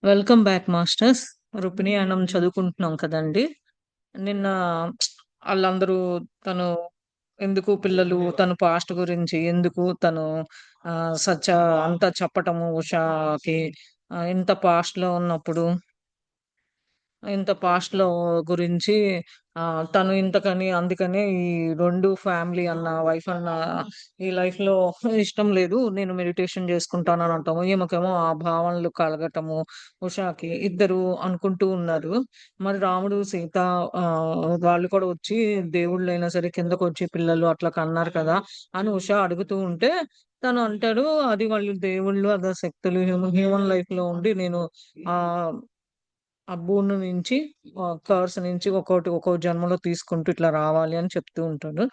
Welcome back masters. Rukmini అన్నం చదువుకుంటున్నాం కదండి. నిన్న వాళ్ళందరూ తను ఎందుకు పిల్లలు తను పాస్ట్ గురించి ఎందుకు తను సచ్చ అంతా చెప్పటము ఉషాకి ఇంత పాస్ట్ లో ఉన్నప్పుడు ఇంత పాస్ట్‌లో గురించి తను ఇంతకని, అందుకనే ఈ 2 ఫ్యామిలీ అన్న, వైఫ్ అన్న ఈ లైఫ్‌లో ఇష్టం లేదు. నేను మెడిటేషన్ చేసుకుంటానని అంటాము. ఈమెకేమో ఆ భావనలు కలగటము, ఉషాకి ఇద్దరు అనుకుంటూ ఉన్నారు. మరి రాముడు, సీత వాళ్ళు కూడా వచ్చి దేవుళ్ళైనా సరే కిందకొచ్చి పిల్లలు అట్లా కన్నారు కదా! అని ఉష అడుగుతూ ఉంటే తను అంటాడు, అది వాళ్ళు దేవుళ్ళు, అదో శక్తులు హ్యూమన్ లైఫ్‌లో ఉండి నేను ఆహ్ ఆ భూమి నుంచి కర్స్ నుంచి ఒక్కో జన్మలో తీసుకుంటూ ఇట్లా రావాలి అని చెప్తూ ఉంటాడు.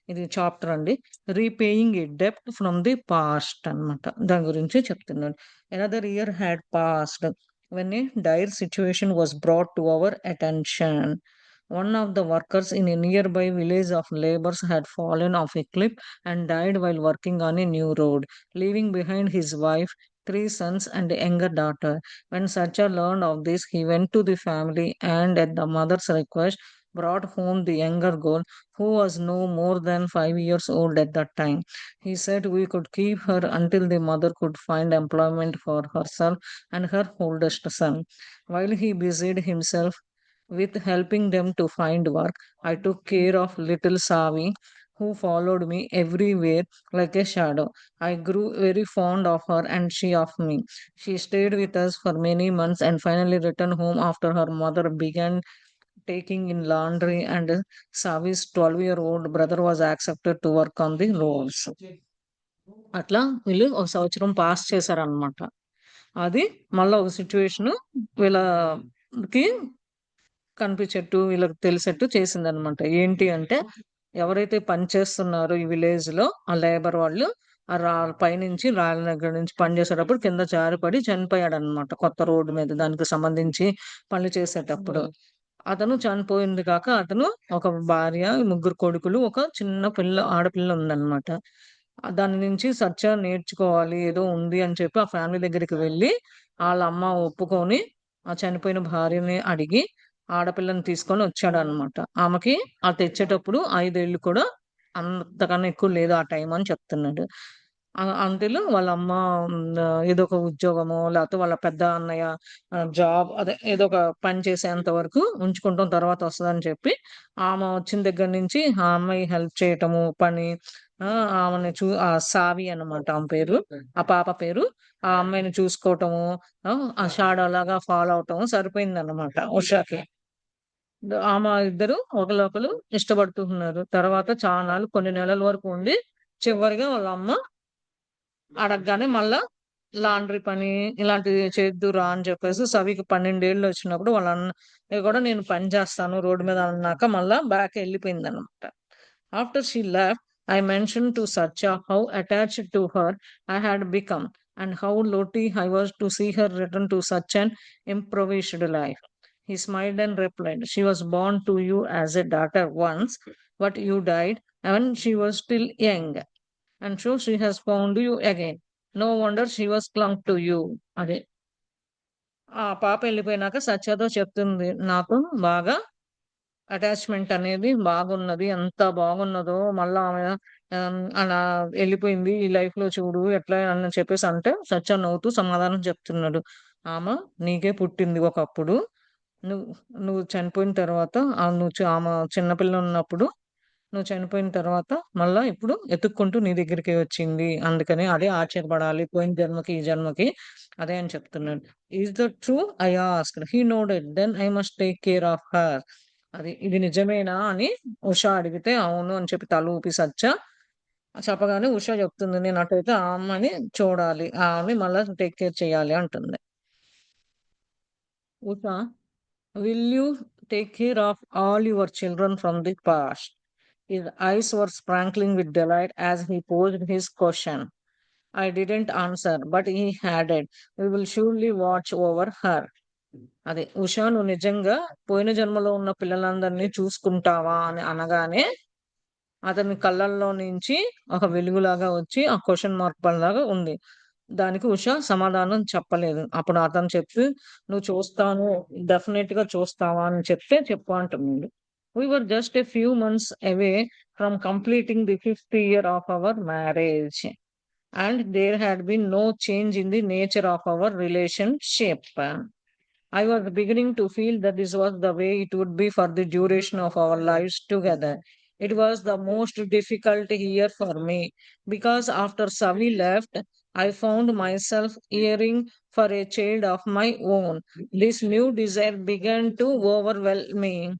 ఇది చాప్టర్ అండి. రీపేయింగ్ ఎ డెబ్ట్ ఫ్రమ్ ది పాస్ట్ అన్నమాట. దాని గురించి చెప్తున్నాడు. Another year had passed when a dire situation was brought to our attention. One of the workers in a nearby village of laborers had fallen off a cliff and died while working on a new road, leaving behind his wife, 3 sons, and a younger daughter. When Sacha learned of this, he went to the family and, at the mother's request, brought home the younger girl, who was no more than 5 years old at that time. He said we could keep her until the mother could find employment for herself and her oldest son. While he busied himself with helping them to find work, I took care of little Savi, who followed me everywhere like a shadow. I grew very fond of her and she of me. She stayed with us for many months and finally returned home after her mother began taking in laundry and Savi's 12-year-old brother was accepted to work on the roads. అట్లా వీళ్ళు ఒక సంవత్సరం pass చేశారనమాట. అది మళ్ళా ఒక situation వీళ్ళకి కనిపించేట్టు, వీళ్ళకి తెలిసేట్టు చేసిందనమాట. ఏంటి అంటే, ఎవరైతే పని చేస్తున్నారో ఈ విలేజ్‌లో ఆ లేబర్ వాళ్ళు, ఆ పైనుంచి రాళ్ళ దగ్గర నుంచి పని చేసేటప్పుడు కింద జారిపడి చనిపోయాడనమాట. కొత్త రోడ్డు మీద దానికి సంబంధించి పనులు చేసేటప్పుడు. అతను చనిపోయింది కాక, అతను ఒక భార్య, ముగ్గురు కొడుకులు, ఒక చిన్న ఆడపిల్ల ఉందనమాట. దాని నుంచి సత్య నేర్చుకోవాలి, ఏదో ఉంది అని చెప్పి ఆ ఫ్యామిలీ దగ్గరికి వెళ్లి, ఆళ్ళ అమ్మ ఒప్పుకొని, ఆ చనిపోయిన భార్యని అడిగి ఆడపిల్లని తీసుకొని వచ్చాడనమాట. ఆమెకి తెచ్చేటప్పుడు 5 ఏళ్ళు కూడా అంతకన్నా ఎక్కువ లేదు ఆ టైం అని చెప్తున్నాడు. అంటిల్ వాళ్ళ అమ్మ ఏదో ఒక ఉద్యోగమో, లేకపోతే వాళ్ళ పెద్ద అన్నయ్య జాబ్ అదే ఏదో ఒక పని చేసేంత వరకు ఉంచుకుంటాం, తర్వాత వస్తదని చెప్పి, ఆమె వచ్చిన దగ్గర నుంచి ఆ అమ్మాయి హెల్ప్ చేయటము, పని ఆమెని సావి అన్నమాట ఆమె పేరు. ఆ పాప పేరు. ఆ అమ్మాయిని చూసుకోవటము, ఆ షాడో లాగా ఫాలో అవ్వటము సరిపోయిందన్నమాట ఉషాకి. ఆమె ఇద్దరు ఒకళ్ళొకళ్ళు ఇష్టపడుతూ ఉన్నారు. తర్వాత చానాళ్ళు కొన్ని నెలల వరకు ఉండి, చివరిగా వాళ్ళ అమ్మ అడగగానే మళ్ళా లాండ్రీ పని ఇలాంటివి చేద్దువురా అని చెప్పేసి సవికి 12 ఏళ్ళు వచ్చినప్పుడు వాళ్ళ అన్న కూడా నేను పని చేస్తాను రోడ్డు మీద అన్నాక మళ్ళా బ్యాక్ వెళ్ళిపోయిందన్నమాట. After she left, I mentioned to Satya how attached to her I had become and how lucky I was to see her return to such an impoverished life. He smiled and replied, she was born to you as a daughter once, but you died when she was still young. And so she has found you again. No wonder she was clung to you. అదే. ఆ పాప ఎళ్ళిపోయినాక సత్యతో చెప్తుంది. నాకు బాగా attachment అనేది బాగున్నది. ఎంత బాగున్నదో మళ్ళా ఆమె అలా ఎళ్ళిపోయింది. ఈ లైఫ్‌లో చూడు ఎట్లా అని చెప్పేసి అంటే సత్య నవ్వుతూ సమాధానం చెప్తున్నాడు. ఆమె నీకే పుట్టింది ఒకప్పుడు. నువ్వు నువ్వు చనిపోయిన తర్వాత ఆమె చిన్న పిల్ల ఉన్నప్పుడు నువ్వు చనిపోయిన తర్వాత మళ్ళా ఇప్పుడు ఎతుక్కుంటూ నీ దగ్గరికే వచ్చింది. అందుకని అదే ఆశ్చర్యపడాలి. పోయిన జన్మకి, ఈ జన్మకి అదే అని చెప్తున్నాడు. Is that true? I asked. He nodded. Then I must take care of her. అది ఇది నిజమేనా అని ఉష అడిగితే అవును అని చెప్పి తల ఊపి చెప్పగానే ఉష చెప్తుంది. నేను అటైతే ఆ అమ్మని చూడాలి. ఆమెని మళ్ళా టేక్ కేర్ చేయాలి అంటుంది. Usha, will you take care of all your children from the past? His eyes were sparkling with delight as he posed his question. I didn't answer, but he added, we will surely watch over her. అదే ఉషా నువ్వు నిజంగా పోయిన జన్మలో ఉన్న పిల్లలందరినీ చూసుకుంటావా అని అనగానే అతని కళ్ళల్లో నుంచి ఒక వెలుగులాగా వచ్చి ఆ క్వశ్చన్ మార్క్ పడిలాగా ఉంది. దానికి ఉష సమాధానం చెప్పలేదు. అప్పుడు అతను చెప్పి, "నువ్వు చూస్తాను, డెఫినిట్‌గా చూస్తావా అని చెప్తే చెప్పు" అంటున్నాడు. We were just a few months away from completing the 5th year of our marriage. And there had been no change in the nature of our relationship. I was beginning to feel that this was the way it would be for the duration of our lives together. It was the most difficult year for me because after Savi left, I found myself yearning for a child of my own. This new desire began to overwhelm me,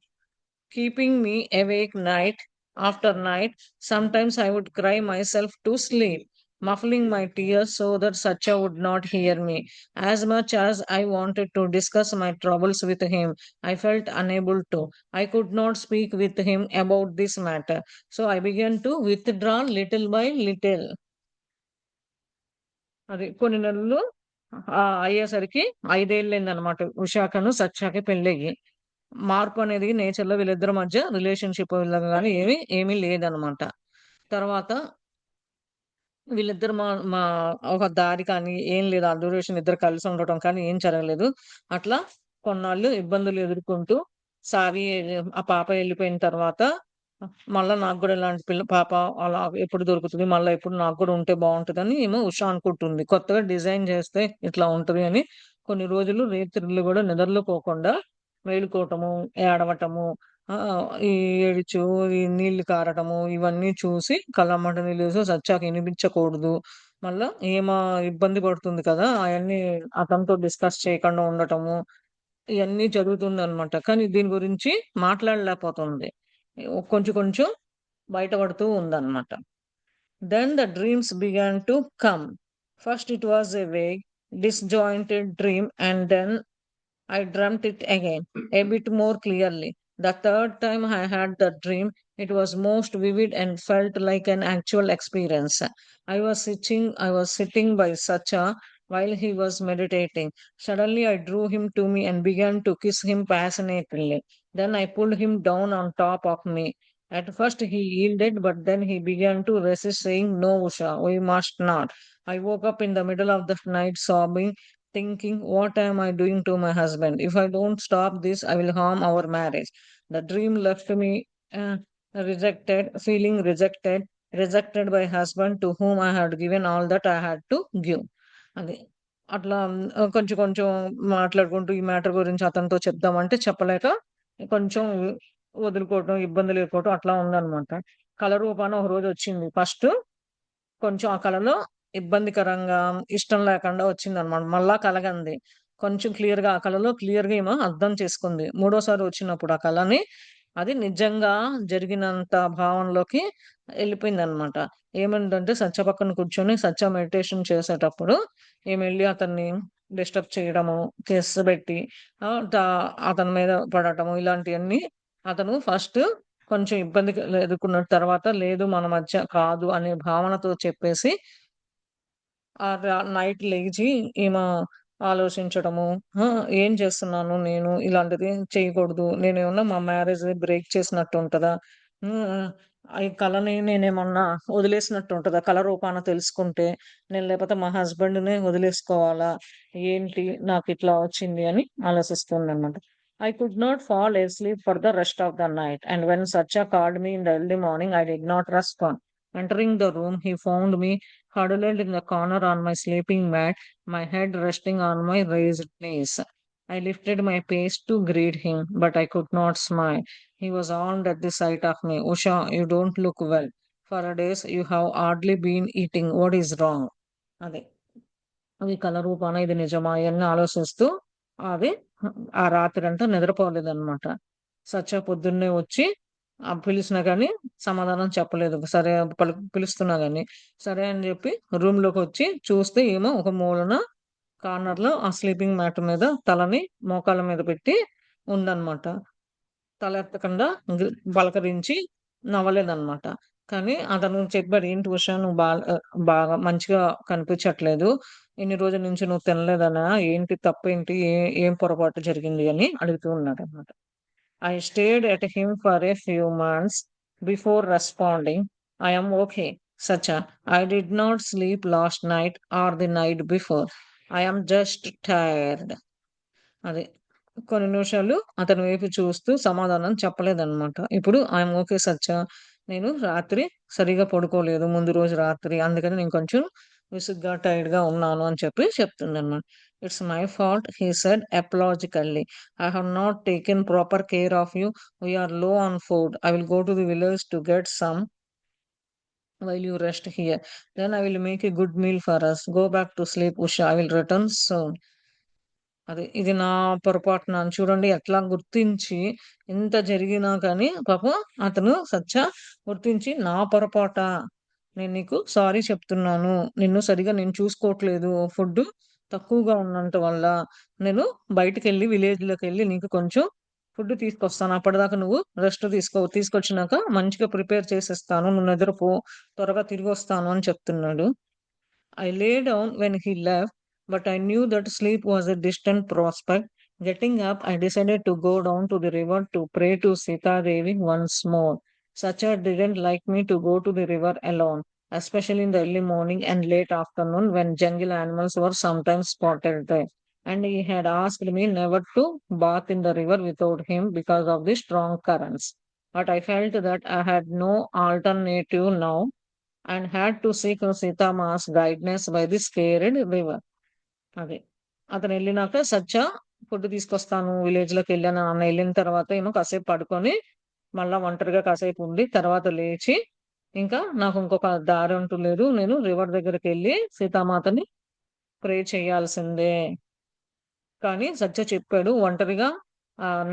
keeping me awake night after night. Sometimes I would cry myself to sleep, muffling my tears so that Satya would not hear me. As much as I wanted to discuss my troubles with him, I felt unable to. I could not speak with him about this matter. So I began to withdraw little by little. అది కొన్ని నెలలు అయ్యేసరికి 5 ఏళ్ళయిందనమాట ఉషాకను, సత్యాకి పెళ్ళయ్యి. మార్పనేది నేచర్‌లో వీళ్ళిద్దరి మధ్య రిలేషన్‌షిప్‌లో గాని ఏమీ లేదనమాట. తర్వాత వీళ్ళిద్దరు మా మా ఒక దారి కానీ ఏం లేదు. ఆ డ్యూరేషన్ ఇద్దరు కలిసి ఉండటం కానీ ఏం జరగలేదు. అట్లా కొన్నాళ్ళు ఇబ్బందులు ఎదుర్కొంటూ సావి ఆ పాప ఎళ్ళిపోయిన తర్వాత మళ్ళా నాకు గూడా ఇలాంటి పాప అలా ఎప్పుడు దొరుకుతది? మళ్ళా ఎప్పుడు నాకు గూడా ఉంటే బావుంటదని ఏమో ఉష అనుకుంటుంది. కొత్తగా డిజైన్ జేస్తే ఇట్లా ఉంటది అని కొన్ని రోజులు రేత్రిళ్ళు గూడా నిద్రలుకోకుండా మేలుకోవటము, ఏడవటము, ఈ ఏడుచు, ఈ నీళ్లు కారటము ఇవన్నీ చూసి కళ్ళమ్మట నీళ్ళు సచ్చాక ఇనిపించకూడదు. మళ్ళా ఈమ ఇబ్బంది పడుతుంది కదా! అయన్నీ అతనితో డిస్కస్ చేయకుండా ఉండటము. ఇయన్నీ జరుగుతుందనమాట. కానీ దీని గురించి మాట్లాడలేకపోతుంది. కొంచెం కొంచెం బయటపడుతూ ఉందన్నమాట. Then the dreams began to come. First it was a vague, disjointed dream, and then I dreamt it again, a bit more clearly. The third time I had the dream, it was most vivid and felt like an actual experience. I was sitting by Sacha while he was meditating. Suddenly I drew him to me and began to kiss him passionately. Then I pulled him down on top of me. At first he yielded, but then he began to resist, saying, "No, Usha, we must not." I woke up in the middle of the night sobbing, thinking, "What am I doing to my husband? If I don't stop this, I will harm our marriage." The dream left me feeling rejected by husband to whom I had given all that I had to give. అది. అట్లా కొంచెం కొంచెం మాట్లాడుకుంటూ ఈ matter గురించి అతనితో చెప్దామంటే చెప్పలేక కొంచెం వదులుకోవటం, ఇబ్బందులు ఎదుర్కోవటం అట్లా ఉందనమాట. కల రూపాన ఒకరోజొచ్చింది. ఫస్టు కొంచెం ఆ కలలో ఇబ్బందికరంగా, ఇష్టం లేకుండా వచ్చిందనమాట. మళ్ళా కలగంది. కొంచెం క్లియర్‌గా ఆ కలలో క్లియర్‌గా ఈమె అర్థం చేసుకుంది. మూడోసారి వచ్చినప్పుడు ఆ కలని అది నిజంగా జరిగినంత భావనలోకి ఎళ్ళిపోయిందనమాట. ఏమైందంటే సత్య పక్కన కూర్చొని సత్య మెడిటేషన్ చేసేటప్పుడు ఈమెళ్లి అతన్ని డిస్టర్బ్ చేయడము, కిస్ పెట్టి ఆహ్, ట అతని మీద పడటము ఇలాంటియన్నీ అతను ఫస్ట్ కొంచెం ఇబ్బంది ఎదుర్కొన్న తర్వాత లేదు మన మధ్య కాదు అనే భావనతో చెప్పేసి నైట్ లెగిచి ఈమె ఆలోచించడము. ఏం చేస్తున్నాను నేను? ఇలాంటిది చేయకూడదు. నేనేమన్నా మా మ్యారేజ్‌ని బ్రేక్ చేసినట్టు ఉంటదా? హ్మ్. ఈ కలని నేనేమన్నా వదిలేసినట్టు ఉంటదా? కల రూపాన తెలుసుకుంటే. నేను లేపోతే మా హస్బెండ్‌నే వదిలేసుకోవాలా? ఏంటి నాకిట్లా వచ్చింది అని ఆలోచిస్తుందన్నమాట. I could not fall asleep for the rest of the night, and when Satya called me in the early morning, I did not respond. Entering the room, he found me huddled in the corner on my sleeping mat, my head resting on my raised knees. I lifted my face to greet him, but I could not smile. He was armed at the sight of me. "Usha, you don't look well. For days you have hardly been eating. What is wrong?" అదే. అది కల రూపాన ఇది నిజమా? ఇయన్నీ ఆలోచిస్తూ అది ఆ రాత్రంతా నిద్రపోలేదనమాట. సత్య పొద్దున్నే వచ్చి పిలిసినా గాని సమాధానం చెప్పలేదు. సరే పిలుస్తున్నా గాని. సరే అని జెప్పి రూమ్‌లోకొచ్చి చూస్తే ఏమో ఒక మూలన కార్నర్‌లో ఆ స్లీపింగ్ మ్యాట్ మీద తలని మోకాళ్ళ మీద పెట్టి ఉందనమాట. తలెత్తకుండా గ్ పలకరించి నవ్వలేదనమాట. కానీ అతను చెప్పాడు, "ఏంటి ఉషా నువ్వు బాగా మంచిగా కనిపించట్లేదు. ఇన్ని రోజుల నుంచి నువ్వు తినలేదనా? ఏంటి తప్పేంటి? ఏం పొరపాటు జరిగింది?" అని అడుగుతూ ఉన్నాడనమాట. I stared at him for a few months before responding, "I am okay. Sacha, I did not sleep last night or the night before. I am just tired. అది. కొన్ని నిమిషాలు అతని వైపు చూస్తూ సమాధానం చెప్పలేదన్నమాట. ఇప్పుడు ఐయామ్ ఓకే సత్య. నేను రాత్రి సరిగ్గా పడుకోలేదు. ముందు రోజు రాత్రి. అందుకని నేను కొంచెం విసుగ్గా, టైర్డ్‌గా ఉన్నాను అని చెప్పి చెప్తుందన్నమాట. It's my fault he said apologetically. I have not taken proper care of you. We are low on food. I will go to the village to get some while you rest here. Then I will make a good meal for us. Go back to sleep, Usha. I will return soon. అది. ఇది నా పొరపాటున అని చూడండి ఎట్లా గుర్తించి ఇంత జరిగినా కానీ పాపం అతను గుర్తించి నా పొరపాటా? నేను నీకు సారీ చెప్తున్నాను. నిన్ను సరిగ్గా నేను చూసుకోవట్లేదు. ఫుడ్డు తక్కువగా ఉన్నంత వల్ల నేను బయటికెళ్ళి విలేజ్‌లోకెళ్ళి నీకు కొంచెం ఫుడ్ తీసుకొస్తాను. అప్పటిదాకా నువ్వు రెస్ట్ తీసుకో. తీసుకొచ్చినాక మంచిగా ప్రిపేర్ చేసిస్తాను. నువ్వు నిద్రపో. త్వరగా తిరిగొస్తాను అని చెప్తున్నాడు. I lay down when he left, but I knew that sleep was a distant prospect. Getting up, I decided to go down to the river to pray to Sita Devi once more. Sacha didn't like me to go to the river alone, especially in the early morning and late afternoon when jungle animals were sometimes spotted there. And he had asked me never to bath in the river without him because of the strong currents. But I felt that I had no alternative now and had to seek Sitama's guidance by the scared river. అది. అతనెళ్ళినాక food తీసుకొస్తాను విలేజ్‌లోకెళ్ళాను అన్న ఎళ్ళిన తర్వాత ఏమో కాసేపు పడుకొని, మళ్ళా ఒంటరిగా కాసేపు ఉండి, తర్వాత లేచి, ఇంకా నాకు ఇంకొక దారి అంటూ లేదు. నేను రివర్ దగ్గరికెళ్ళి సీతామాతని ప్రే చేయాల్సిందే. కానీ చెప్పాడు ఒంటరిగా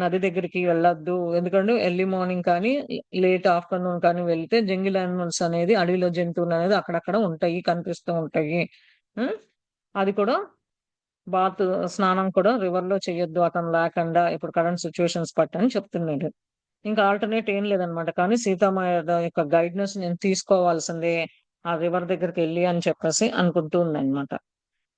నది దగ్గరికి వెళ్ళొద్దు. ఎందుకంటే ఎర్లీ మార్నింగ్ కానీ, లేట్ ఆఫ్టర్‌నూన్ కానీ వెళ్తే జంగిల్ యానిమల్స్ అనేది అడవిలో జంతువులనేది అక్కడక్కడ ఉంటాయి. కనిపిస్తూ ఉంటాయి. హ్మ్. అది కూడా బాత్ స్నానం కూడా రివర్‌లో చేయొద్దు అతను లేకుండా ఇప్పుడు కరెంట్ సిట్యుయేషన్స్ బట్టి అని చెప్తున్నాడు. ఇంకా ఆల్టర్‌నేట్ ఏం లేదనమాట. కానీ సీతామాత యొక్క గైడెన్స్ నేను తీసుకోవాల్సిందే. ఆ రివర్ దగ్గరికెళ్ళి అని చెప్పేసి అనుకుంటూ ఉందనమాట.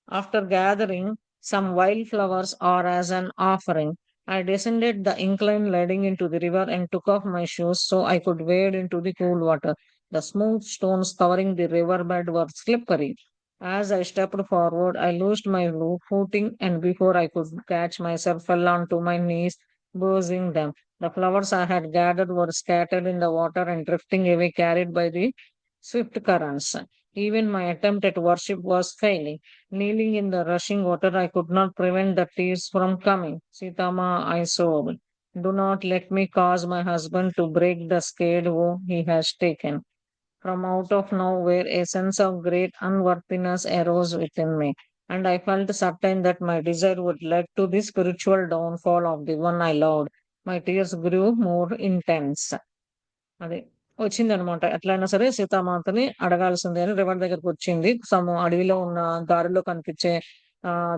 After gathering some wildflowers or as an offering, I descended the incline leading into the river and took off my shoes so I could wade into the cool water. The smooth stones covering the riverbed were slippery. As I stepped forward, I loosed my footing, and before I could catch myself, fell onto my knees, bruising them. The flowers I had gathered were scattered in the water and drifting away, carried by the swift currents. Even my attempt at worship was failing. Kneeling in the rushing water, I could not prevent the tears from coming. Sitama, I sobbed. Do not let me cause my husband to break the scale vow he has taken. From out of nowhere, a sense of great unworthiness arose within me, and I felt certain that my desire would lead to the spiritual downfall of the one I loved. My tears grew more intense. అదే. వచ్చిందనమాట. ఎట్లైనా సరే సీతామాతని అడగాల్సిందే అని river దగ్గరకొచ్చింది. అడవిలో ఉన్న దారిలో కనిపించే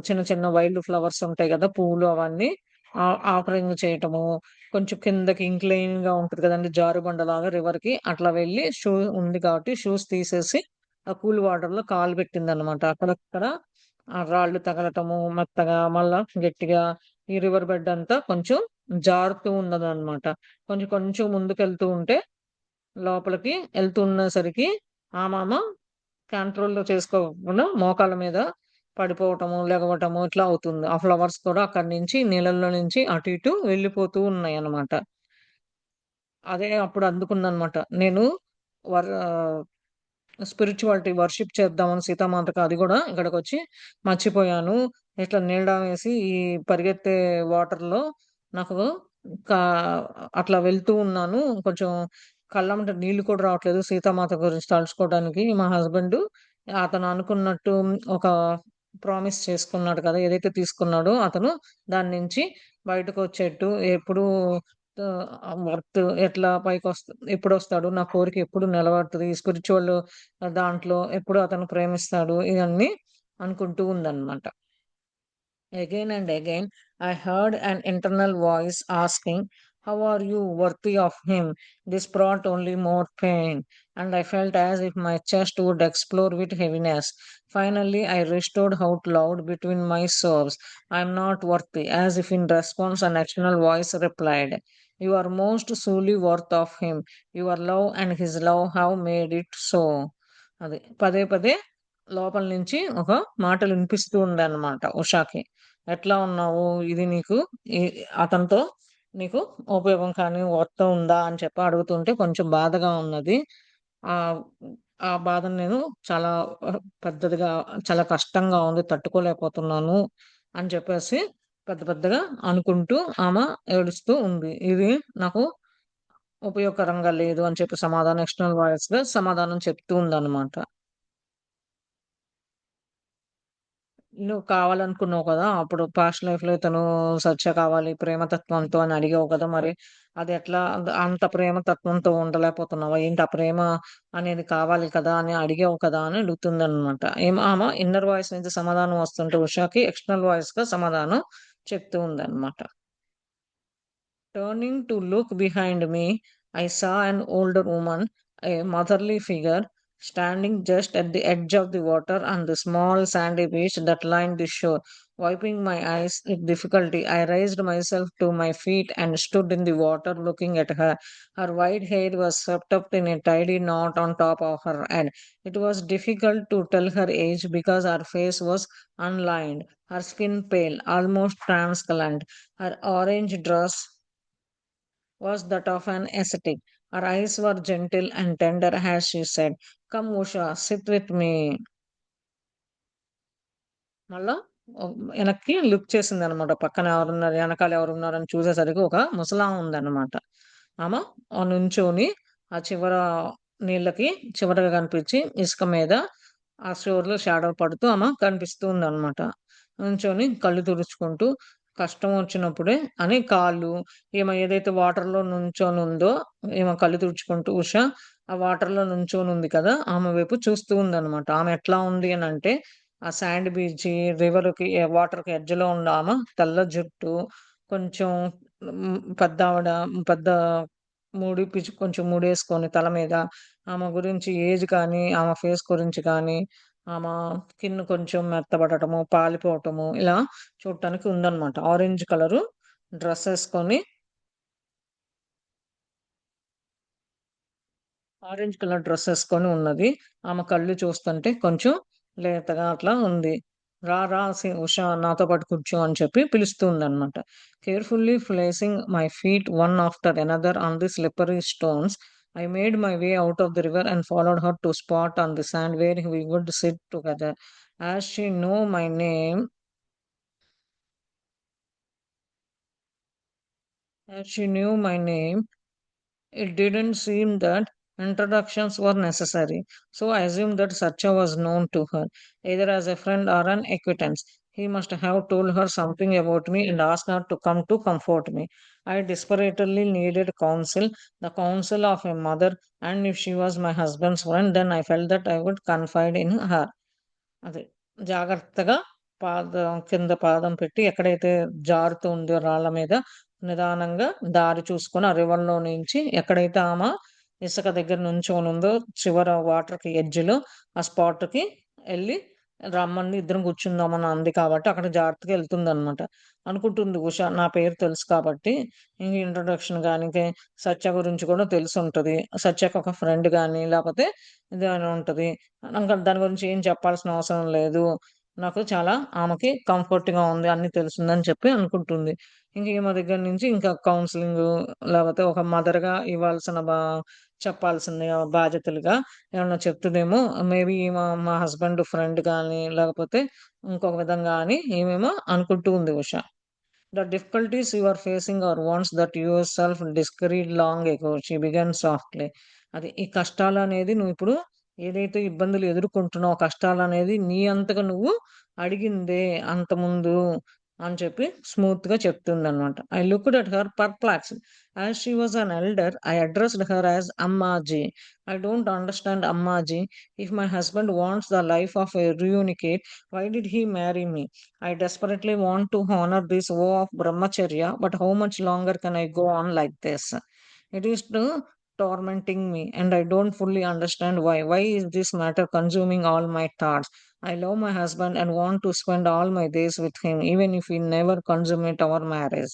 చిన్న చిన్న వైల్డ్ ఫ్లవర్స్ ఉంటాయి గదా! పువ్వులు అవన్నీ ఆఫరింగ్ చేయటము. కొంచెం కిందకి ఇంక్లైన్‌గా ఉంటది కదండీ! జారుబండలాగా రివర్‌కి అట్లా వెళ్ళి ఉంది కాబట్టి షూస్ తీసేసి ఆ కూల్ వాటర్‌లో కాలు పెట్టిందనమాట. అక్కడక్కడ రాళ్ళు తగలటము మెత్తగా, మళ్ళా గట్టిగా ఈ రివర్ బెడ్ అంతా కొంచెం జారుతూ ఉన్నదనమాట. కొంచెం కొంచెం ముందుకెళ్తూ ఉంటే లోపలికి ఎళ్తున్నసరికి ఆమామ కంట్రోల్‌లో చేసుకోకుండా మోకాళ్ళ మీద పడిపోవటము, లెగవటము ఇట్లా అవుతుంది. ఆ ఫ్లవర్స్ కూడా అక్కడి నుంచి నీళ్ళల్లో నుంచి అటు ఇటు వెళ్ళిపోతూ ఉన్నాయన్నమాట. అదే అప్పుడు అందుకుందనమాట. నేను వర్ స్పిరిచువాలిటీ వర్షిప్ చేద్దామని సీతామాతకు అది గూడా ఇక్కడికొచ్చి మర్చిపోయాను. ఇట్లా నీడ వేసి ఈ పరిగెత్తే వాటర్‌లో నాకు కా అట్లా వెళ్తూ ఉన్నాను. కొంచెం కళ్ళమ్మట నీళ్లు కూడా రావట్లేదు సీతామాత గురించి తలుచుకోవడానికి. మా హస్బెండు అతను అనుకున్నట్టు ఒక ప్రామిస్ చేసుకున్నాడు కదా! ఏదైతే తీసుకున్నాడో అతను దాని నుంచి బయటకొచ్చేట్టు ఎప్పుడూ వర్త్ ఎట్లా ఎప్పుడొస్తాడు? నా కోరిక ఎప్పుడు నెరవేరుతది? స్పిరిచువల్ దాంట్లో ఎప్పుడు అతను ప్రేమిస్తాడు? ఇవన్నీ అనుకుంటూ ఉందన్నమాట. Again and again, I heard an internal voice asking, how are you worthy of him? This brought only more pain, and I felt as if my chest would explode with heaviness. Finally, I restored out loud between my sobs, I am not worthy, as if in response, an external voice replied, you are most truly worth of him. Your love and his love have made it so. అది. పదే పదే లోపల నుంచి ఒక మాటలు వినిపిస్తూ ఉందన్నమాట ఉషాకి. "ఎట్లా ఉన్నావు? ఇది నీకు ఈ అతనితో నీకు ఉపయోగం కానీ, వర్త్ ఉందా?" అని చెప్పి అడుగుతుంటే కొంచెం బాధగా ఉన్నది. ఆహ్, ఆ బాధను నేను చాలా పెద్దదిగా చాలా కష్టంగా ఉంది. తట్టుకోలేకపోతున్నాను అని చెప్పేసి పెద్ద పెద్దగా అనుకుంటూ ఆమె ఏడుస్తూ ఉంది. ఇది నాకు ఉపయోగకరంగా లేదు అని చెప్పి సమాధానం ఎక్స్‌టర్నల్ వాయిస్‌గా సమాధానం చెప్తూ ఉందన్నమాట. నువ్వు కావాలనుకున్నావు కదా! అప్పుడు పాస్ట్ లైఫ్‌లో ఇతను సత్య కావాలి ప్రేమతత్వంతో అని అడిగావు కదా! మరి అది ఎట్లా అంత ప్రేమతత్వంతో ఉండలేకపోతున్నావా? ఏంటి ఆ ప్రేమ అనేది కావాలి కదా! అని అడిగావు కదా! అని అడుగుతుందనమాట. ఆమె ఇన్నర్ వాయిస్ నుంచి సమాధానం వస్తుంటే ఉషాకి ఎక్స్‌టర్నల్ వాయిస్‌గా సమాధానం చెప్తూ ఉందనమాట. Turning to look behind me, I saw an older woman, a motherly figure, standing just at the edge of the water on the small sandy beach that lined the shore. Wiping my eyes with difficulty, I raised myself to my feet and stood in the water looking at her. Her white hair was swept up in a tidy knot on top of her head. It was difficult to tell her age because her face was unlined, her skin pale, almost transparent. Her orange dress was that of an ascetic. Her eyes were gentle and tender as she said, "Come, Usha, sit with me." మళ్ళా వెనక్కి look చేసిందనమాట. పక్కన ఎవరున్నారు, ఎనకాల ఎవరున్నారని చూసేసరికి ఒక ముసలామె ఉందన్నమాట. ఆమె నుంచొని ఆ చివర నీళ్ళకి చివరగా కనిపించి ఇసుక మీద ఆ షోర్‌లో షాడో పడుతూ ఆమె కనిపిస్తూ ఉందన్నమాట. నుంచొని కళ్ళు తుడుచుకుంటూ కష్టం వచ్చినప్పుడే అని కాళ్ళు ఈమె ఏదైతే వాటర్‌లో నుంచొనుందో ఈమె కళ్ళు తుడుచుకుంటూ ఉష ఆ వాటర్‌లో నుంచొనుంది కదా! ఆమె వైపు చూస్తూ ఉందన్నమాట. ఆమె ఎట్లా ఉంది అనంటే ఆ శాండ్ బీచ్, రివర్‌కి వాటర్‌కి ఎడ్జ్‌లో ఉండామ. తెల్ల జుట్టు, కొంచెం పెద్దావిడ, పెద్ద కొంచెం ముడేసుకొని తల మీద. ఆమె గురించి ఏజ్ కానీ, ఆమె ఫేస్ గురించి కానీ, ఆమె స్కిన్ కొంచెం మెత్తబడటము, పాలిపోవటము ఇలా చూడటానికి ఉందన్నమాట. ఆరెంజ్ కలరు డ్రెస్ ఏసుకొని ఆరెంజ్ కలర్ డ్రెస్సేసుకొని ఉన్నది. ఆమె కళ్ళు చూస్తుంటే కొంచెం లేతగా అట్లా ఉంది. "రా రా ఉషా నాతో పాటు కూర్చో" అని చెప్పి పిలుస్తూ ఉందనమాట. Carefully placing my feet one after another on the slippery stones, I made my way out of the river and followed her to spot on the sand where we would sit together. As she know my name as she knew my name It didn't seem that introductions were necessary, so I assumed that Satya was known to her, either as a friend or an acquaintance. He must have told her something about me and asked her to come to comfort me. I desperately needed counsel, the counsel of a mother, and if she was my husband's friend, then I felt that I would confide in her. అదే. జాగ్రత్తగా కింద పాదం పెట్టి ఎక్కడైతే జారుతూ ఉందో రాళ్ళ మీద నిదానంగా దారి చూసుకొని ఆ రివర్‌లో నుంచి ఎక్కడైతే ఆమ ఇసుక దగ్గర నుంచోనుందో చివర వాటర్‌కి ఎడ్జ్‌లో ఆ స్పాట్‌కి ఎళ్లి రమ్మని ఇద్దరం కూర్చుందామని అంది కాబట్టి అక్కడికి జాగ్రత్తగా ఎళ్తుందనమాట. అనుకుంటుంది ఉష నా పేరు తెలుసు కాబట్టి ఇంక ఇంట్రొడక్షన్ గాని, సత్య గురించి కూడా తెలిసుంటది. సత్యకి ఒక ఫ్రెండ్ గాని లేపోతే ఇదేమైనా ఉంటది. ఇంకా దాని గురించి ఏం చెప్పాల్సిన అవసరం లేదు. నాకు చాలా ఆమెకి కంఫర్ట్‌గా ఉంది. అన్నీ తెలిసిందని చెప్పి అనుకుంటుంది. ఇంక ఈమె దగ్గర నుంచి ఇంకా కౌన్సెలింగు లేపోతే ఒక మదర్‌గా ఇవ్వాల్సిన చెప్పాల్సిన బాధ్యతలుగా ఏమన్నా చెప్తదేమో మేబీ ఈమె మా హస్బెండ్ ఫ్రెండ్ గాని, లేకపోతే ఇంకొక విధంగా అని ఈమేమో అనుకుంటూ ఉంది Usha. The difficulties you are facing are ones that you yourself discovered long ago. She began softly. అది ఈ కష్టాలనేది నువ్విప్పుడు ఏదైతే ఇబ్బందులు ఎదుర్కొంటున్నావో కష్టాలనేది నీ అంతగా నువ్వు అడిగిందే అంతకుముందు అని చెప్పి స్మూత్‌గా చెప్తుందనమాట. I looked at her perplexed. As she was an elder, I addressed her as Ammaji. I don't understand Ammaji. If my husband wants the life of a renegade, why did he marry me? I desperately want to honor this vow of brahmacharya, but how much longer can I go on like this? It is tormenting me, and I don't fully understand why. Why is this matter consuming all my thoughts? I love my husband and want to spend all my days with him, even if we never consummate our marriage.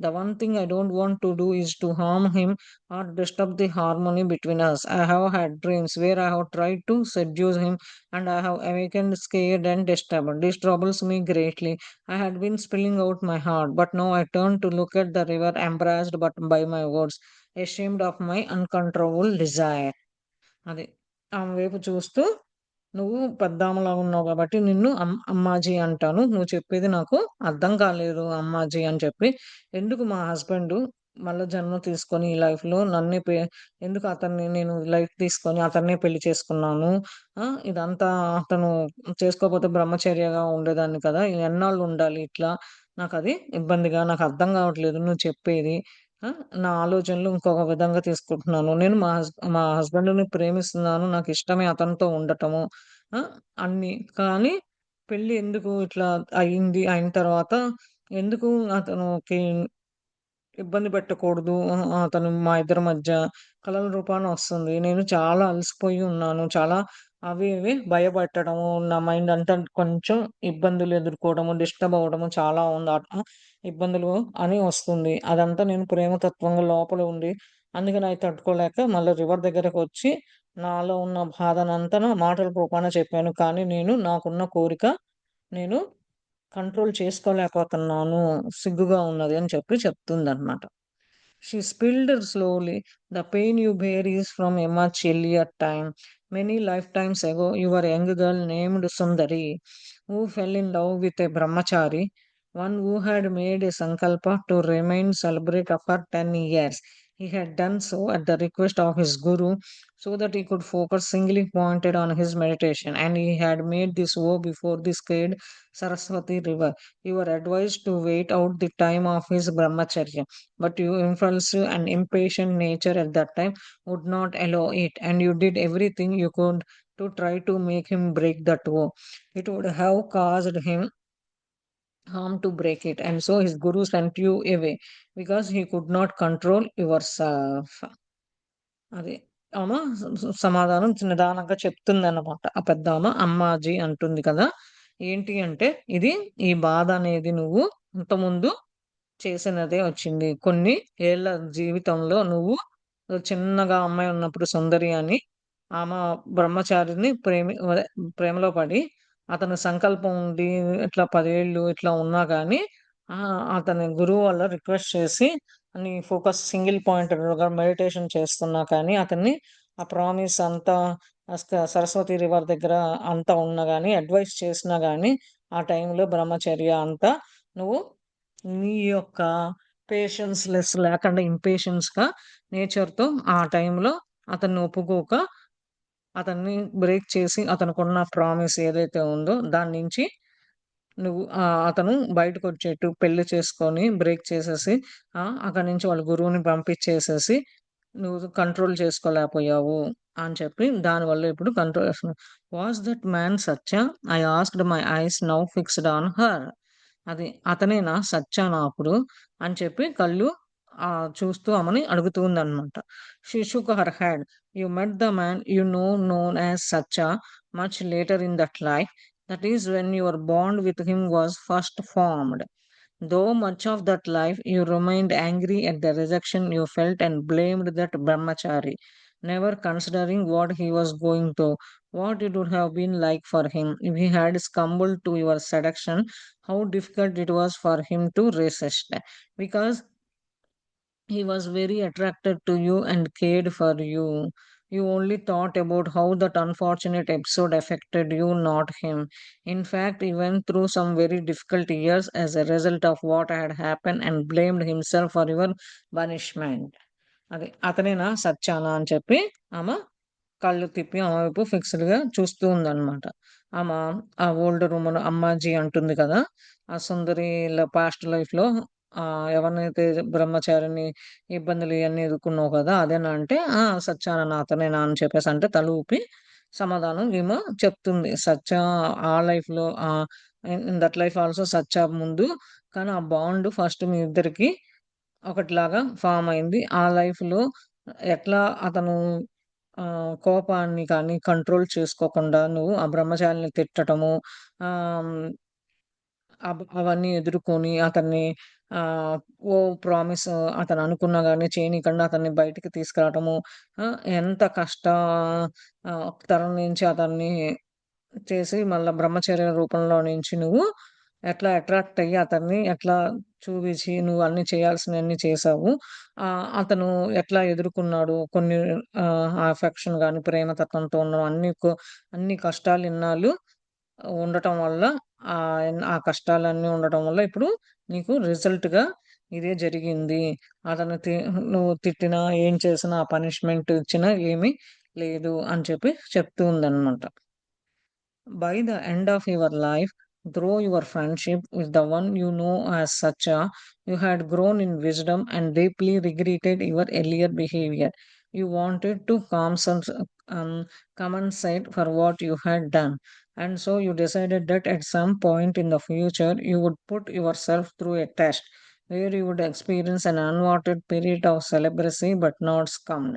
The one thing I don't want to do is to harm him or disturb the harmony between us. I have had dreams where I have tried to seduce him and I have awakened scared and disturbed. This troubles me greatly. I had been spilling out my heart, but now I turn to look at the river, embarrassed but by my words, ashamed of my uncontrollable desire. అది. ఆమె వైపు చూస్తూ, "నువ్వు పెద్దామెలాగా ఉన్నావు గాబట్టి నిన్ను అమ్మాజీ అంటాను. నువ్వు చెప్పేది నాకు అర్థం కాలేదు అమ్మాజీ" అని చెప్పి, ఎందుకు మా హస్బెండు మళ్ళా జన్మ తీసుకొని ఈ లైఫ్‌లో నన్నే ఎందుకు అతన్ని నేను లైఫ్ తీసుకొని అతన్నే పెళ్లి చేసుకున్నాను. ఇదంతా అతను చేసుకోపోతే బ్రహ్మచర్యగా ఉండేదాన్ని కదా! ఎన్నాళ్ళు ఉండాలి ఇట్లా? నాకది ఇబ్బందిగా నాకు అర్థం కావట్లేదు నువ్వు చెప్పేది. ఆ! నా ఆలోచనలు ఇంకొక విధంగా తీసుకుంటున్నాను. నేను మా హస్బెండ్‌ని ప్రేమిస్తున్నాను. నాకిష్టమే అతనితో ఉండటము. ఆ! అన్నీ. కానీ పెళ్లి ఎందుకు ఇట్లా అయింది. అయిన తర్వాత ఎందుకు అతనుకి ఇబ్బంది పెట్టకూడదు. అతను మా ఇద్దరి మధ్య కలల రూపాన వస్తుంది. నేను చాలా అలసిపోయి ఉన్నాను. చాలా అవి ఇవి భయపెట్టడము, నా మైండ్ అంతా కొంచెం ఇబ్బందులు ఎదుర్కోవడము, డిస్టర్బ్ అవ్వడము చాలా ఉంది. ఇబ్బందులు అని వస్తుంది. అదంతా నేను ప్రేమతత్వంగా లోపల ఉండి, అందుకని అయి తట్టుకోలేక మళ్ళీ రివర్ దగ్గరకొచ్చి, నాలో ఉన్న బాధనంతా నా మాటల రూపాన చెప్పాను. కానీ నాకున్న కోరిక నేను కంట్రోల్ చేసుకోలేకపోతున్నాను. సిగ్గుగా ఉన్నది అని చెప్పి చెప్తుందనమాట. She spilled slowly. The pain you bear is from a much earlier time. Many lifetimes ago, you were a young girl named Sundari who fell in love with a brahmachari, one who had made a sankalpa to remain celibate for 10 years. He had done so at the request of his guru so that he could focus singly pointed on his meditation, and he had made this vow before the scared Saraswati river. You were advised to wait out the time of his brahmacharya, but your impulsive and impatient nature at that time would not allow it, and you did everything you could to try to make him break that vow. It would have caused him harm to break it, and so his guru sent you away because he could not control yourself. అది ఆమె సమాధానం నిదానంగా చెప్తుందన్నమాట. ఆ పెద్దామె అమ్మాజీ అంటుంది కదా! ఏంటి అంటే, ఈ బాధ అనేది నువ్వు ఇంతకుముందు చేసినదే వచ్చింది. కొన్ని ఏళ్ల జీవితంలో నువ్వు చిన్నగా అమ్మాయి ఉన్నప్పుడు సుందరి అని ఆమె బ్రహ్మచారిని ప్రేమలో పడి, అతని సంకల్పం ఉండి ఇట్లా 10 ఏళ్ళు ఇట్లా ఉన్నా గాని, అతని గురువు వల్ల రిక్వెస్ట్ చేసి నీ ఫోకస్ సింగిల్ పాయింటెడ్‌గా మెడిటేషన్ చేస్తున్నా కానీ, అతన్ని ఆ ప్రామిస్ అంతా సరస్వతి రివర్ దగ్గర అంతా ఉన్నా గాని, అడ్వైస్ చేసినా గాని, ఆ టైంలో బ్రహ్మచర్య అంతా నువ్వు నీ యొక్క పేషెన్స్ లెస్ లేకుండా ఇంపేషెన్స్‌గా నేచర్‌తో ఆ టైంలో అతన్ని ఒప్పుకోక, అతన్ని బ్రేక్ చేసి అతనుకున్న ప్రామిస్ ఏదైతే ఉందో దాని నుంచి నువ్వు అతను బయటకొచ్చేట్టు పెళ్లి చేసుకొని బ్రేక్ చేసేసి, అక్కడి నుంచి వాళ్ళ గురువుని పంపించేసేసి, నువ్వు కంట్రోల్ చేసుకోలేకపోయావు అని చెప్పి దానివల్ల ఇప్పుడు కంట్రోల్ చేస్తున్నావు. Was that man Satya? I asked my eyes now fixed on her. అది అతనేనా సత్యానా అప్పుడు? అని చెప్పి కళ్ళు చూస్తూ ఆమెని అడుగుతూ ఉందన్నమాట. She shook her head. You met the man you known as Satya much later in that life. That is when your bond with him was first formed. Though much of that life you remained angry at the rejection you felt and blamed that brahmachari, never considering what he was going through, what it would have been like for him if he had succumbed to your seduction, how difficult it was for him to resist. Because he was very attracted to you and cared for you. You only thought about how that unfortunate episode affected you, not him. In fact, he went through some very difficult years as a result of what had happened and blamed himself for your punishment. అది అతనేనా సత్యానా అని చెప్పి ఆమె కళ్ళు తిప్పి ఆమె వైపు ఫిక్స్‌డ్‌గా చూస్తూ ఉందన్నమాట. ఆమె ఆ ఓల్డ్ వుమన్ అమ్మాజీ అంటుంది కదా! ఆ సుందరి పాస్ట్ లైఫ్‌లో ఎవరినైతే బ్రహ్మచారిని ఇబ్బందులు ఇయన్నీ ఎదుర్కొన్నావు కదా! అదేనా అంటే, "ఆ! సత్యానా అతనేనా" అని చెప్పేసి అంటే తల ఊపి సమాధానం ఈమె చెప్తుంది. సత్య ఆ లైఫ్‌లో ఇన్ దట్ లైఫ్ ఆల్సో సత్య ముందు కానీ ఆ బాండ్ ఫస్ట్ మీ ఇద్దరికి ఒకటిలాగా ఫార్మ్ అయింది. ఆ లైఫ్‌లో ఎట్లా అతను కోపాన్ని కానీ కంట్రోల్ చేసుకోకుండా నువ్వు ఆ బ్రహ్మచారిని తిట్టటము, ఆహ్, అవన్నీ ఎదుర్కొని అతన్ని ఆహ్, ఓ ప్రామిస్ అతను అనుకున్నా గాని చేయనీకుండా అతన్ని బయటికి తీసుకురావటము. ఎంత తరం నుంచి అతన్ని చేసి మళ్ళా బ్రహ్మచర్య రూపంలో నుంచి నువ్వు ఎట్లా అట్రాక్ట్ అయ్యి అతన్ని ఎట్లా చూపించి నువ్వు అన్ని చేయాల్సినవన్నీ చేశావు. అతను ఎట్లా ఎదుర్కొన్నాడు కొన్ని అఫెక్షన్ గాని, ప్రేమతత్వంతో ఉన్న అన్ని కష్టాలు ఇన్నాళ్ళు ఉండటం వల్ల ఆ కష్టాలన్నీ ఉండటం వల్ల ఇప్పుడు నీకు రిజల్ట్‌గా ఇదే జరిగింది. అతను నువ్వు తిట్టినా, ఏం చేసినా, పనిష్మెంట్ ఇచ్చినా ఏమీ లేదు అని చెప్పి చెప్తూ ఉందన్నమాట. By the end of your life, through your friendship with the one you know as Sacha, you had grown in wisdom and deeply regretted your earlier behavior. You wanted to compensate for what you had done, and so you decided that at some point in the future you would put yourself through a test where you would experience an unwanted period of celibacy but not scummed.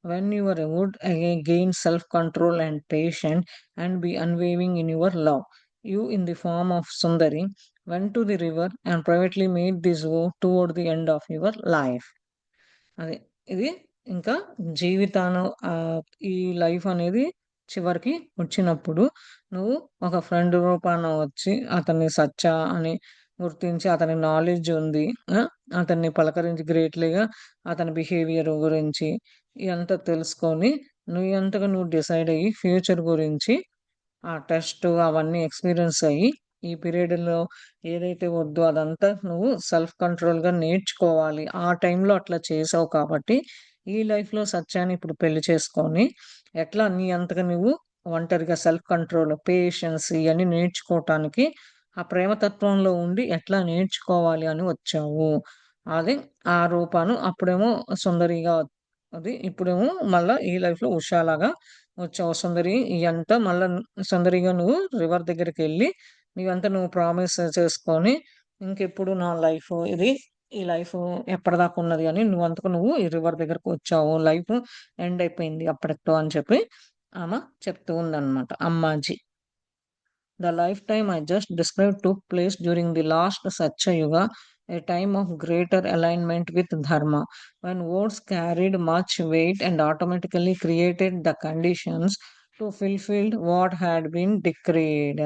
When you would again gain self control and patience and be unwavering in your love. You, in the form of Sundari, went to the river and privately made this vow toward the end of your life. అది. ఇది ఇంకా జీవితాను ఈ life అనేది చివరికి వచ్చినప్పుడు నువ్వు ఒక friend రూపాన వచ్చి అతన్ని సచ్చా అని గుర్తించి అతని నాలెడ్జ్ ఉంది. ఆ! అతన్ని పలకరించి గ్రేట్‌లీగా అతని బిహేవియర్ గురించి ఇదంతా తెలుసుకొని నువ్వు డిసైడ్ అయ్యి ఫ్యూచర్ గురించి ఆ టెస్ట్ అవన్నీ ఎక్స్‌పీరియన్స్ అయ్యి, ఈ పీరియడ్‌లో ఏదైతే వద్దో అదంతా నువ్వు సెల్ఫ్ కంట్రోల్‌గా నేర్చుకోవాలి. ఆ టైంలో అట్లా చేసావు కాబట్టి, ఈ లైఫ్‌లో సత్యాన్ని ఇప్పుడు పెళ్లి చేసుకొని, ఎట్లా నీ అంతట నువ్వు ఒంటరిగా సెల్ఫ్ కంట్రోల్, పేషెన్స్ ఇయన్నీ నేర్చుకోవటానికి, ఆ ప్రేమతత్వంలో ఉండి ఎట్లా నేర్చుకోవాలి అని వచ్చావు. అది ఆ రూపాను అప్పుడేమో సుందరిగా ఇప్పుడేమో మళ్ళా ఈ లైఫ్‌లో ఉషాలాగా వచ్చావు. సుందరి ఇయంతా మళ్ళా సుందరిగా నువ్వు రివర్ దగ్గరికెళ్ళి, నీవంతా నువ్వు ప్రామిస్ చేసుకొని, ఇంకెప్పుడు నా లైఫు ఇది, ఈ లైఫు ఎప్పటిదాకా ఉన్నది అని నువ్వంతకు నువ్వు ఈ రివర్ దగ్గరకొచ్చావు. లైఫు ఎండ్ అయిపోయింది అప్పటితో అని చెప్పి చెప్తూ ఉందన్నమాట Ammaji. The lifetime I just described took place during the last Satya Yuga, a time of greater alignment with Dharma, when words carried much weight and automatically created the conditions to fulfill what had been decreed.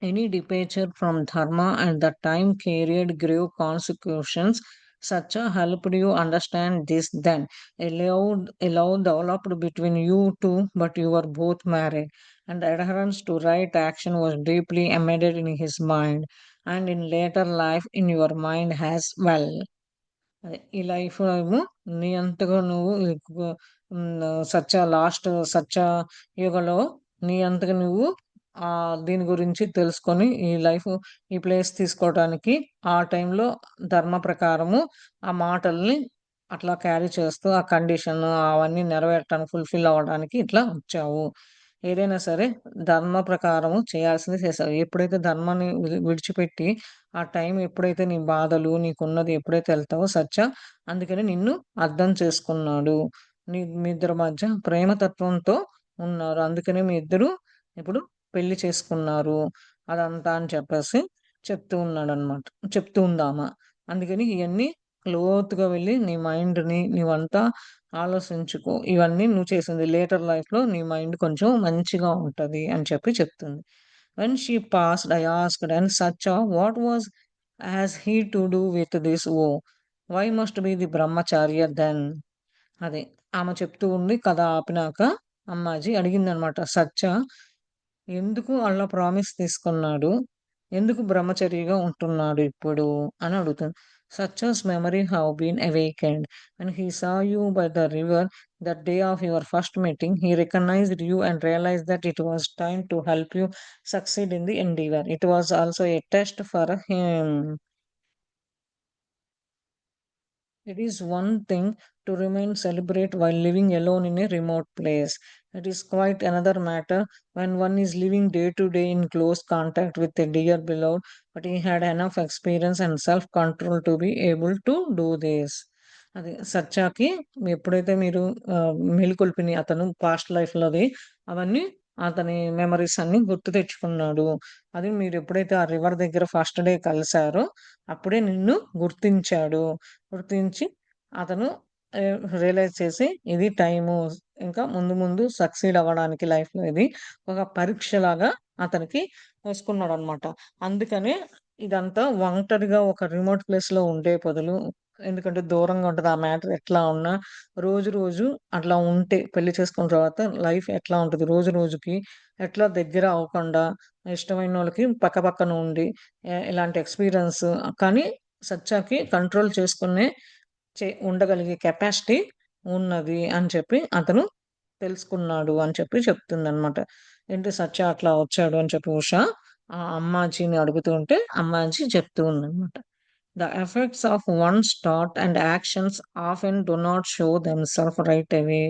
Any departure from dharma at the time carried grave consequences. Such a helped you understand this then. A love developed between you two, but you were both married, and adherence to right action was deeply embedded in his mind, and in later life in your mind as well. అదే. ఈ లైఫ్‌లో ఏమో నీ అంతగా నువ్వు సత్య యుగలో నీ అంతగా నువ్వు దీని గురించి తెలుసుకొని ఈ ప్లేస్ తీసుకోవటానికి ఆ టైంలో ధర్మ ప్రకారము ఆ మాటల్ని అట్లా క్యారీ చేస్తూ ఆ కండిషన్ అవన్నీ నెరవేరటానికి ఫుల్‌ఫిల్ అవ్వడానికి ఇట్లా వచ్చావు. ఏదైనా సరే ధర్మ ప్రకారము చేయాల్సింది చేసావు. ఎప్పుడైతే ధర్మాన్ని విడిచిపెట్టి ఆ టైం ఎప్పుడైతే నీ బాధలు, నీకున్నది ఎప్పుడైతే ఎళ్తావో అందుకని నిన్ను అర్థం చేసుకున్నాడు. మీ ఇద్దరి మధ్య ప్రేమతత్వంతో ఉన్నారు. అందుకనే మీ ఇద్దరు ఇప్పుడు పెళ్లి చేసుకున్నారు. అదంతా అని చెప్పేసి చెప్తూ ఉన్నాడనమాట. చెప్తూ ఉందామ. అందుకని ఇయన్నీ లోతుగా వెళ్లి నీ మైండ్‌ని నీవంతా ఆలోచించుకో. ఇవన్నీ నువ్వు చేసింది లేటర్ లైఫ్‌లో నీ మైండ్ కొంచెం మంచిగా ఉంటది అని చెప్పి చెప్తుంది. When she passed, I asked, and Sacha, what was has he to do with this woe? Why must be the Brahmacharya then? అదే. ఆమె చెప్తూ ఉంది కథ ఆపినాక అమ్మాజీ అడిగిందనమాట. ఎందుకు అలా ప్రామిస్ తీసుకున్నాడు? ఎందుకు బ్రహ్మచర్యగా ఉంటున్నాడు ఇప్పుడు? అని అడుగుతుంది. Sacha's memory have been awakened. When he saw you by the river that day of your first meeting, he recognized you and realized that it was time to help you succeed in the endeavor. It was also a test for him. It is one thing to remain celebrate while living alone in a remote place. It is quite another matter when one is living day to day in close contact with a dear beloved, but he had enough experience and self control to be able to do this. అది సచ్చాకి ఎప్పుడైతే మీరు మేలుకొల్పిని అతను past లైఫ్‌లోది అవన్నీ అతని memories అన్నీ గుర్తు తెచ్చుకున్నాడు. అది మీరెప్పుడైతే ఆ రివర్ దగ్గర ఫస్ట్ డే కలిసారో, అప్పుడే నిన్ను గుర్తించాడు. గుర్తించి అతను రియలైజ్ చేసి ఇది టైము. ఇంకా ముందు ముందు సక్సీడ్ అవ్వడానికి లైఫ్‌లో ఇది ఒక పరీక్షలాగా అతనికి వేసుకున్నాడనమాట. అందుకనే ఇదంతా ఒంటరిగా ఒక రిమోట్ ప్లేస్‌లో ఉండే బదులు, ఎందుకంటే దూరంగా ఉంటది. ఆ మ్యాటర్ ఎట్లా ఉన్నా రోజు రోజు అట్లా ఉంటే పెళ్లి చేసుకున్న తర్వాత లైఫ్ ఎట్లా ఉంటది? రోజు రోజుకి ఎట్లా దగ్గర అవ్వకుండా ఇష్టమైనోళ్ళకి పక్క పక్కన ఉండి ఇలాంటి ఎక్స్‌పీరియన్స్ కానీ సచ్చాకి కంట్రోల్ చేసుకునే ఉండగలిగే కెపాసిటీ ఉన్నది అని చెప్పి అతను తెలుసుకున్నాడు అని చెప్పి చెప్తుందనమాట. ఏంటి సత్య అట్లా వచ్చాడు అని చెప్పి ఉష ఆ అమ్మాజీని అడుగుతూ ఉంటే అమ్మాజీ చెప్తూ ఉందనమాట. The effects of one's thought and actions often do not show themselves right away.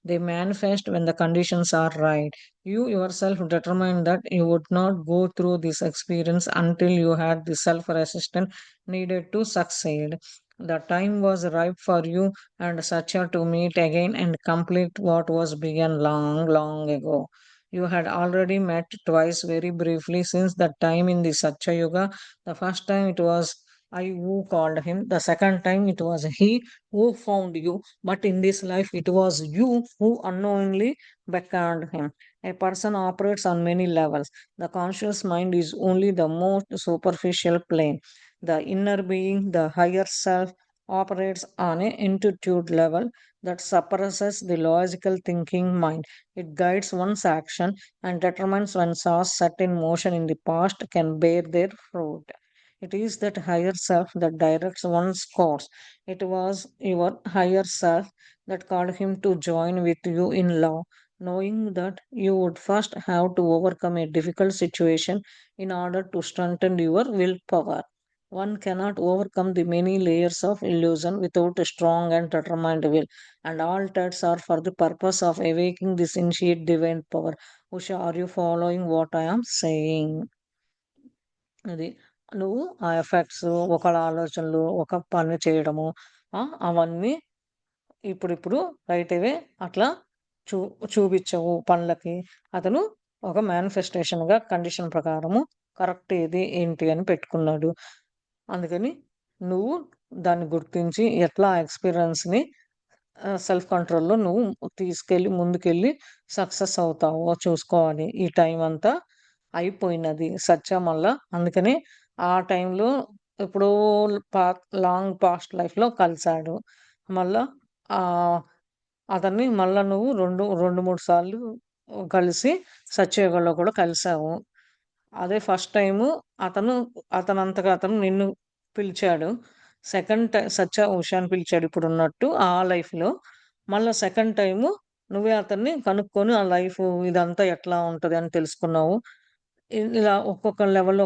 They manifest when the conditions are right. You yourself determined that you would not go through this experience until you had the self resistance needed to succeed. The time was ripe for you and Satya to meet again and complete what was begun long, long ago. You had already met twice very briefly since that time in the Satya Yuga. The first time it was I who called him. The second time it was he who found you. But in this life it was you who unknowingly beckoned him. A person operates on many levels. The conscious mind is only the most superficial plane. The inner being, the higher self, operates on a intuitive level that suppresses the logical thinking mind. It guides one's action and determines when stars set in motion in the past can bear their fruit. It is that higher self that directs one's course. It was your higher self that called him to join with you in love, knowing that you would first have to overcome a difficult situation in order to strengthen your willpower. One cannot overcome the many layers of illusion without a strong and determined will, and all tests are for the purpose of awakening this insatiate divine power. Usha, are you following what I am saying? అది. నువ్వు ఆ effects, ఒకళ్ళ ఆలోచనలు, ఒక పని చేయడము అవన్నీ ఇప్పుడిప్పుడు రైట్ అవే అట్లా చూ చూపిచ్చవు పనులకి. అతను ఒక మేనిఫెస్టేషన్‌గా కండిషన్ ప్రకారము కరెక్ట్ ఏది, ఏంటి అని పెట్టుకున్నాడు. అందుకని నువ్వు దాన్ని గుర్తించి ఎట్లా ఆ ఎక్స్‌పీరియన్స్‌ని సెల్ఫ్ కంట్రోల్‌లో నువ్వు తీసుకెళ్ళి ముందుకెళ్ళి సక్సెస్ అవుతావో చూసుకోవాలి. ఈ టైం అంతా అయిపోయినది. సత్య మళ్ళా అందుకని ఆ టైంలో ఎప్పుడో పా లాంగ్ పాస్ట్ లైఫ్‌లో కలిసాడు. మళ్ళా ఆహ్, అతన్ని మళ్ళా నువ్వు 2, 3 సార్లు కలిసి సత్యయుగంలో కూడా కలిసావు. అదే ఫస్ట్ టైము అతను అతనంతగా అతను నిన్ను పిలిచాడు. సత్య ఉషాని పిలిచాడు ఇప్పుడున్నట్టు ఆ లైఫ్‌లో. మళ్ళా సెకండ్ టైము నువ్వే అతన్ని కనుక్కొని ఆ లైఫు ఇదంతా ఎట్లా ఉంటది అని తెలుసుకున్నావు. ఇలా ఒక్కొక్క లెవెల్‌లో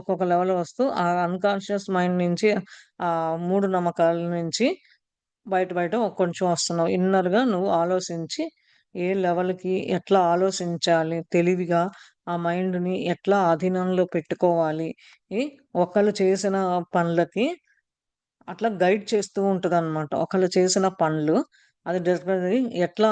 వస్తూ ఆ అన్‌కాన్షియస్ మైండ్ నుంచి మూఢనమ్మకాల నుంచి బయట బయట కొంచెం వస్తున్నావు. ఇన్నర్‌గా నువ్వు ఆలోచించి ఏ లెవెల్‌కి ఎట్లా ఆలోచించాలి తెలివిగా ఆ మైండ్‌ని ఎట్లా అధీనంలో పెట్టుకోవాలి. ఈ ఒకళ్ళు చేసిన పనులకి అట్లా గైడ్ చేస్తూ ఉంటదనమాట. ఒకళ్ళు చేసిన పనులు అది డెఫినెట్‌లీ ఎట్లా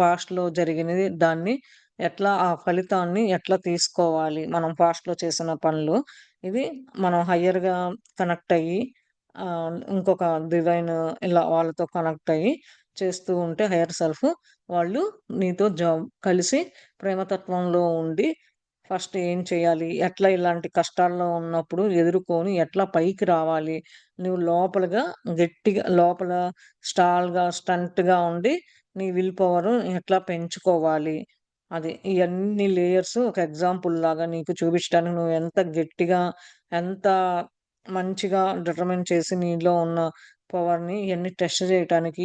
పాస్ట్‌లో జరిగినది దాన్ని ఎట్లా ఆ ఫలితాన్ని ఎట్లా తీసుకోవాలి. మనం పాస్ట్‌లో చేసిన పనులు. ఇది మనం హయ్యర్‌గా కనెక్ట్ అయ్యి ఇంకొక డివైన్ ఇలా వాళ్ళతో కనెక్ట్ అయ్యి చేస్తూ ఉంటే హైయర్ సెల్ఫ్ వాళ్ళు నీతో కలిసి ప్రేమతత్వంలో ఉండి ఫస్ట్ ఏం చేయాలి? ఎట్లా ఇలాంటి కష్టాల్లో ఉన్నప్పుడు ఎదుర్కొని ఎట్లా పైకి రావాలి? నువ్వు లోపలగా గట్టిగా లోపల స్టంట్‌గా ఉండి నీ విల్ పవర్ ఎట్లా పెంచుకోవాలి? అది. ఇయన్నీ లేయర్స్ ఒక ఎగ్జాంపుల్‌లాగా నీకు చూపించడానికి నువ్వు ఎంత గట్టిగా, ఎంత మంచిగా డిటర్మైన్ చేసి నీలో ఉన్న పవర్‌ని ఇయన్నీ టెస్ట్ చేయటానికి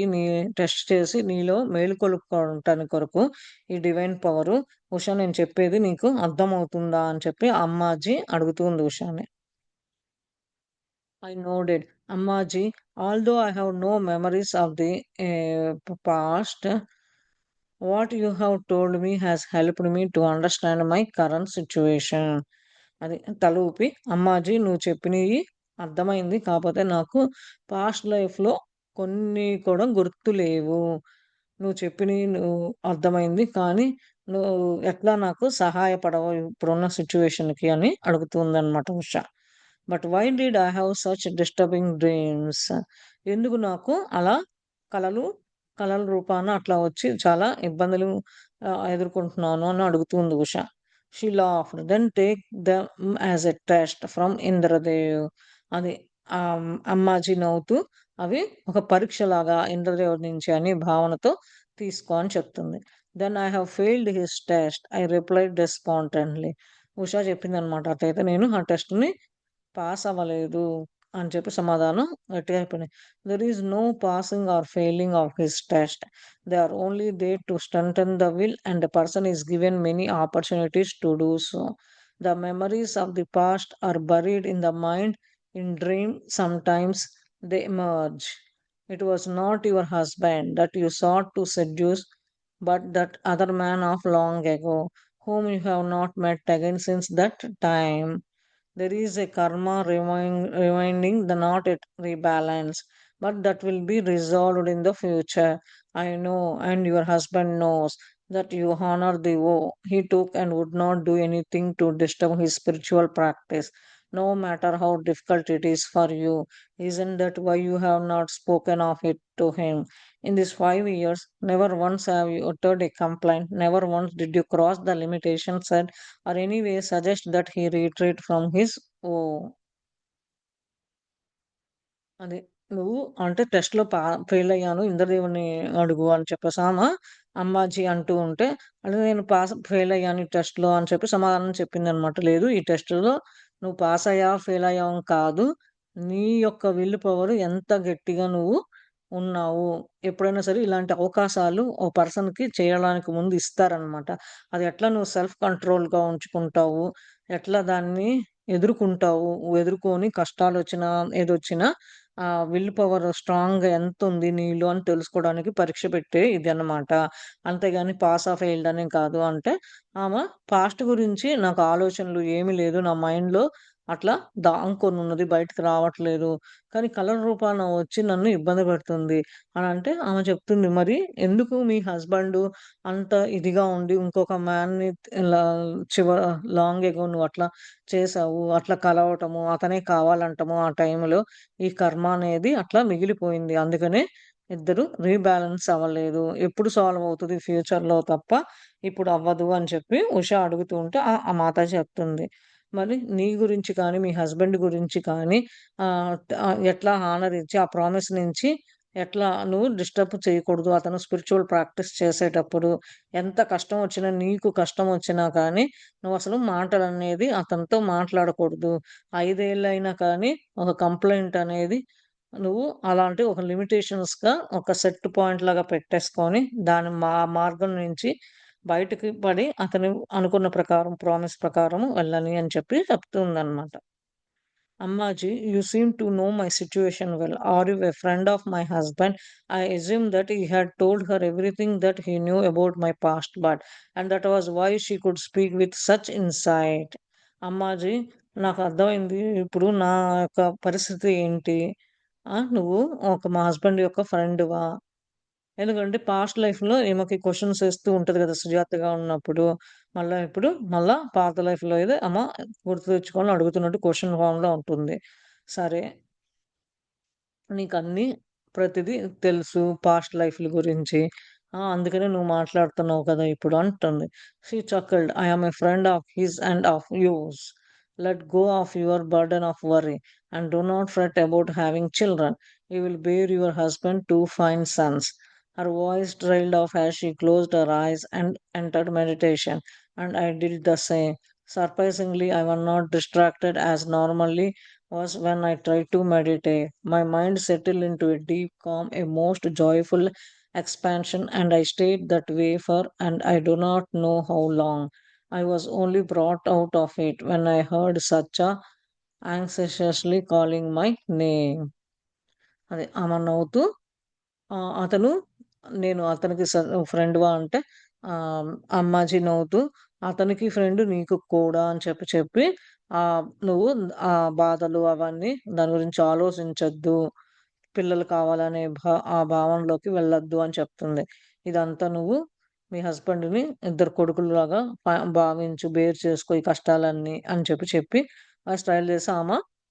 టెస్ట్ చేసి నీలో మేలుకొలుపుకోవటానికి కొరకు ఈ డివైన్ పవరు ఉషా నేను చెప్పేది నీకు అర్థమవుతుందా? అని చెప్పి అమ్మాజీ అడుగుతుంది ఉషాని. I nodded. Ammaji, although I have no memories of the past, what you have told me has helped me to understand my current situation. అది తల ఊపి, అమ్మాజీ నువ్వు చెప్పినయి అర్థమైంది. కాపోతే నాకు పాస్ట్ లైఫ్‌లో కొన్ని కూడా గుర్తులేవు. నువ్వు చెప్పినయి అర్థమైంది. కానీ నువ్వు ఎట్లా నాకు సహాయపడవు ఇప్పుడున్న సిట్యుయేషన్‌కి అని అడుగుతుందనమాట Usha. But why did I have such disturbing dreams? ఎందుకు నాకు అలా కలలు, కలల రూపాన అట్లా వచ్చి చాలా ఇబ్బందులు ఎదుర్కొంటున్నాను అని అడుగుతుంది Usha. She laughed. Then take them as a test from Indradev. అది అమ్మాజీ నవ్వుతూ అవి ఒక పరీక్షలాగా ఇంద్రదేవుడి నుంచి అని భావనతో తీసుకో అని చెప్తుంది. Then I have failed his test. I replied despondently. Usha చెప్పిందనమాట. అట్లయితే నేను ఆ టెస్ట్‌ని పాస్ అవ్వలేదు అని చెప్పి సమాధానం గట్టిగా అయిపోయింది. There is no passing or failing of his test. They are only there to strengthen the will and the person is given many opportunities to do so. The memories of the past are buried in the mind in dream sometimes they emerge. It was not your husband that you sought to seduce, but that other man of long ago, whom you have not met again since that time. There is a karma reminding the knot it rebalance, but that will be resolved in the future. I know, and your husband knows that you honor the vow he took and would not do anything to disturb his spiritual practice, no matter how difficult it is for you. Isn't that why you have not spoken of it to him? In these 5 years, never once have you uttered a complaint, never once did you cross the limitation set or anyway suggest that he retreat from his ఓహ్! అదే. నువ్వు అంటే టెస్ట్‌లో ఫెయిలయ్యాను. ఇంద్రదేవుడిని అడుగు అని చెప్పేసి అమ్మాజీ అంటూ ఉంటే, అంటే నేను ఫెయిలయ్యాను ఈ టెస్ట్‌లో అని చెప్పి సమాధానం చెప్పిందనమాట. లేదు ఈ టెస్ట్‌లో నువ్వు పాసయ్యావా, ఫెయిలయ్యావా అని కాదు. నీ యొక్క విల్ పవర్ ఎంత గట్టిగా నువ్వు ఉన్నావు. ఎప్పుడైనా సరే ఇలాంటి అవకాశాలు ఓ పర్సన్‌కి చేయడానికి ముందు ఇస్తారనమాట. అది ఎట్లా నువ్వు సెల్ఫ్ కంట్రోల్‌గా ఉంచుకుంటావు, ఎట్లా దాన్ని ఎదుర్కుంటావు, ఎదుర్కొని కష్టాలొచ్చినా, ఏదొచ్చినా విల్ పవర్ స్ట్రాంగ్‌గా ఎంతుంది నీలో అని తెలుసుకోవడానికి పరీక్ష పెట్టే ఇదనమాట. అంతేగాని పాస్ ఆర్ ఫెయిల్డ్ అని కాదు అంటే, ఆమె పాస్ట్ గురించి నాకు ఆలోచనలు ఏమీ లేదు. నా మైండ్‌లో అట్లా దాంకొనున్నది. బయటకి రావట్లేదు. కానీ కలల రూపాన వచ్చి నన్ను ఇబ్బంది పెడుతుంది అనంటే ఆమె చెప్తుంది. మరి ఎందుకు మీ హస్బెండు అంత ఇదిగా ఉండి ఇంకొక మ్యాన్‌ని ఇలా చివ లాంగ్ ఎగో నువ్వట్లా చేశావు. అట్లా కలవటము, అతనే కావాలంటము ఆ టైంలో ఈ కర్మ అనేది అట్లా మిగిలిపోయింది. అందుకనే ఇద్దరు రీబాలన్స్ అవ్వలేదు. ఎప్పుడు సాల్వ్ అవుతది ఫ్యూచర్‌లో తప్ప ఇప్పుడు అవ్వదు అని చెప్పి ఉష అడుగుతూ ఉంటే ఆ మాత చెప్తుంది. మరి నీ గురించి కానీ, మీ హస్బెండ్ గురించి కానీ ఎట్లా హానర్ ఇచ్చి ఆ ప్రామిస్ నుంచి ఎట్లా నువ్వు డిస్టర్బ్ చేయకూడదు. అతను స్పిరిచ్యువల్ ప్రాక్టీస్ చేసేటప్పుడు ఎంత కష్టం వచ్చినా, నీకు కష్టం వచ్చినా కానీ నువ్వసలు మాటలనేది అతనితో మాట్లాడకూడదు. 5 ఏళ్లయినా కానీ ఒక కంప్లెయింట్ అనేది నువ్వు అలాంటి ఒక లిమిటేషన్స్‌గా ఒక సెట్ పాయింట్‌లాగా పెట్టేసుకొని, దాని మార్గం నుంచి బయటికి పడి అతను అనుకున్న ప్రకారం ప్రామిస్ ప్రకారం వెళ్ళని అని చెప్పి చెప్తుందనమాట. Ammaji, you seem to know my situation well. Are you a friend of my husband? I assume that he had told her everything that he knew about my past, but and that was why she could speak with such insight. Ammaji, నాకు అర్థమైంది. ఇప్పుడు నా యొక్క పరిస్థితి ఏంటి? నువ్వు మా husband యొక్క ఫ్రెండ్‌వా? ఎందుకంటే పాస్ట్ లైఫ్‌లో ఈమెకి క్వెషన్స్ ఏస్తూ ఉంటది గదా! సుజాతగా ఉన్నప్పుడు. మళ్ళా పాత లైఫ్‌లో అయితే గుర్తు తెచ్చుకొని అడుగుతున్నట్టు క్వెషన్ ఫార్మ్‌లో ఉంటుంది. సరే. నీకన్నీ ప్రతిదీ తెలుసు పాస్ట్ లైఫ్‌ల గురించి. అందుకనే నువ్వు మాట్లాడుతున్నావు కదా! ఇప్పుడు అంటుంది. She chuckled. I am a friend of his and of yours. Let go of your burden of worry and do not fret about having children. You will bear your husband two fine sons. Her voice trailed off as she closed her eyes and entered meditation, and I did the same. Surprisingly, I was not distracted as normally was when I tried to meditate. My mind settled into a deep calm, a most joyful expansion, and I stayed that way for and I do not know how long. I was only brought out of it when I heard Sacha anxiously calling my name. అదే ఆమె నవ్వుతూ అతను నేను అతనికి ఫ్రెండ్‌వా అంటే అమ్మాజీ నవ్వుతూ అతనికి friend నీకు కూడా అని చెప్పి నువ్వు ఆ బాధలు అవన్నీ దాని గురించి ఆలోచించొద్దు. పిల్లలు కావాలనే ఆ భావనలోకి వెళ్ళొద్దు అని చెప్తుంది. ఇదంతా నువ్వు మీ హస్బెండ్‌ని ఇద్దరు కొడుకుల్లాగా భావించు, బేర్ చేసుకో ఈ కష్టాలన్నీ అని చెప్పి ఆ స్టైల్ చేసి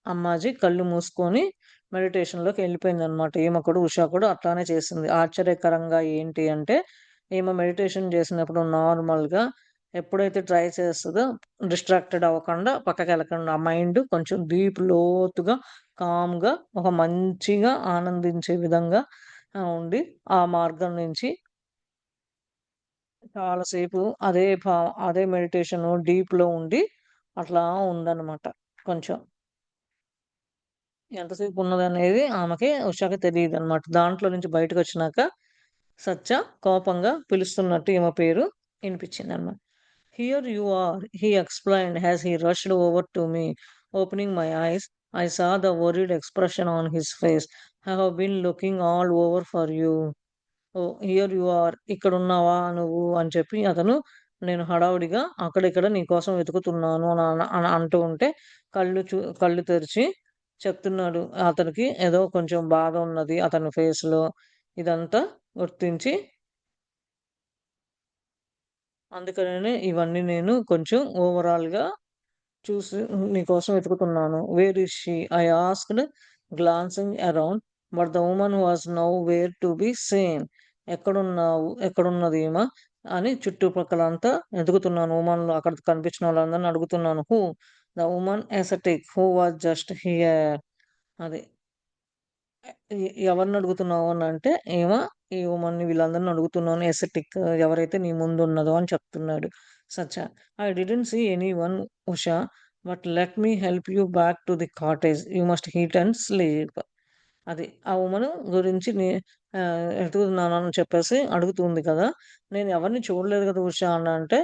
అమ్మాజీ కళ్ళు మూసుకొని మెడిటేషన్‌లోకి ఎళ్ళిపోయిందనమాట. ఈమె కూడా ఉషా కూడా అట్లానే చేసింది. ఆశ్చర్యకరంగా ఏంటి అంటే ఈమె మెడిటేషన్ చేసినప్పుడు నార్మల్‌గా ఎప్పుడైతే ట్రై చేస్తదో డిస్ట్రాక్టెడ్ అవ్వకుండా పక్కకెళ్ళకుండా ఆ మైండ్ కొంచెం డీప్ లోతుగా, కామ్‌గా ఒక మంచిగా ఆనందించే విధంగా ఉండి ఆ మార్గం నుంచి చాలా సేపు అదే మెడిటేషను డీప్‌లో ఉండి అట్లా ఉందన్నమాట. కొంచెం ఎంతసేపు ఉన్నదనేది ఉషాకి తెలీదనమాట. దాంట్లో నుంచి బయటకొచ్చినాక సత్య కోపంగా పిలుస్తున్నట్టు ఈమె పేరు ఇనిపించిందనమాట. "Here you are," he explained as he rushed over to me. Opening my eyes, I saw the worried expression on his face. "I have been looking all over for you." Oh! Here you are ఇక్కడున్నావా నువ్వు అని చెప్పి అతను నేను హడావుడిగా అక్కడిక్కడ నీ కోసం వెతుకుతున్నాను అని అంటూ ఉంటే కళ్ళు తెరిచి చెప్తున్నాడు. అతనికి ఏదో కొంచెం బాధ ఉన్నది అతని ఫేస్‌లో. ఇదంతా గుర్తించి అందుకనే ఇవన్నీ నేను కొంచెం ఓవరాల్‌గా చూసి నీకోసం వెతుకుతున్నాను. Where is she? I asked glancing around. But the woman was nowhere to be seen. ఎక్కడున్నది ఈమె? అని చుట్టుపక్కలంతా వెతుకుతున్నాను. వుమన్‌లో అక్కడ కనిపించిన వాళ్ళందరిని అడుగుతున్నాను. Who? The woman ascetic who was just hear. అది. ఎవరినడుగుతున్నావు అనంటే, ఈ వుమన్‌ని వీళ్ళందరిని అడుగుతున్నాను. ఎసెటిక్ ఎవరైతే నీ ముందున్నదో అని చెప్తున్నాడు Satya. I didn't see anyone Usha. But let me help you back to the cottage. You must eat and sleep. అది. ఆ వుమన్ గురించి ఎతుకుతున్నానని చెప్పేసి అడుగుతుంది కదా! నేను ఎవరిని చూడలేదు కదా ఉషా అనంటే,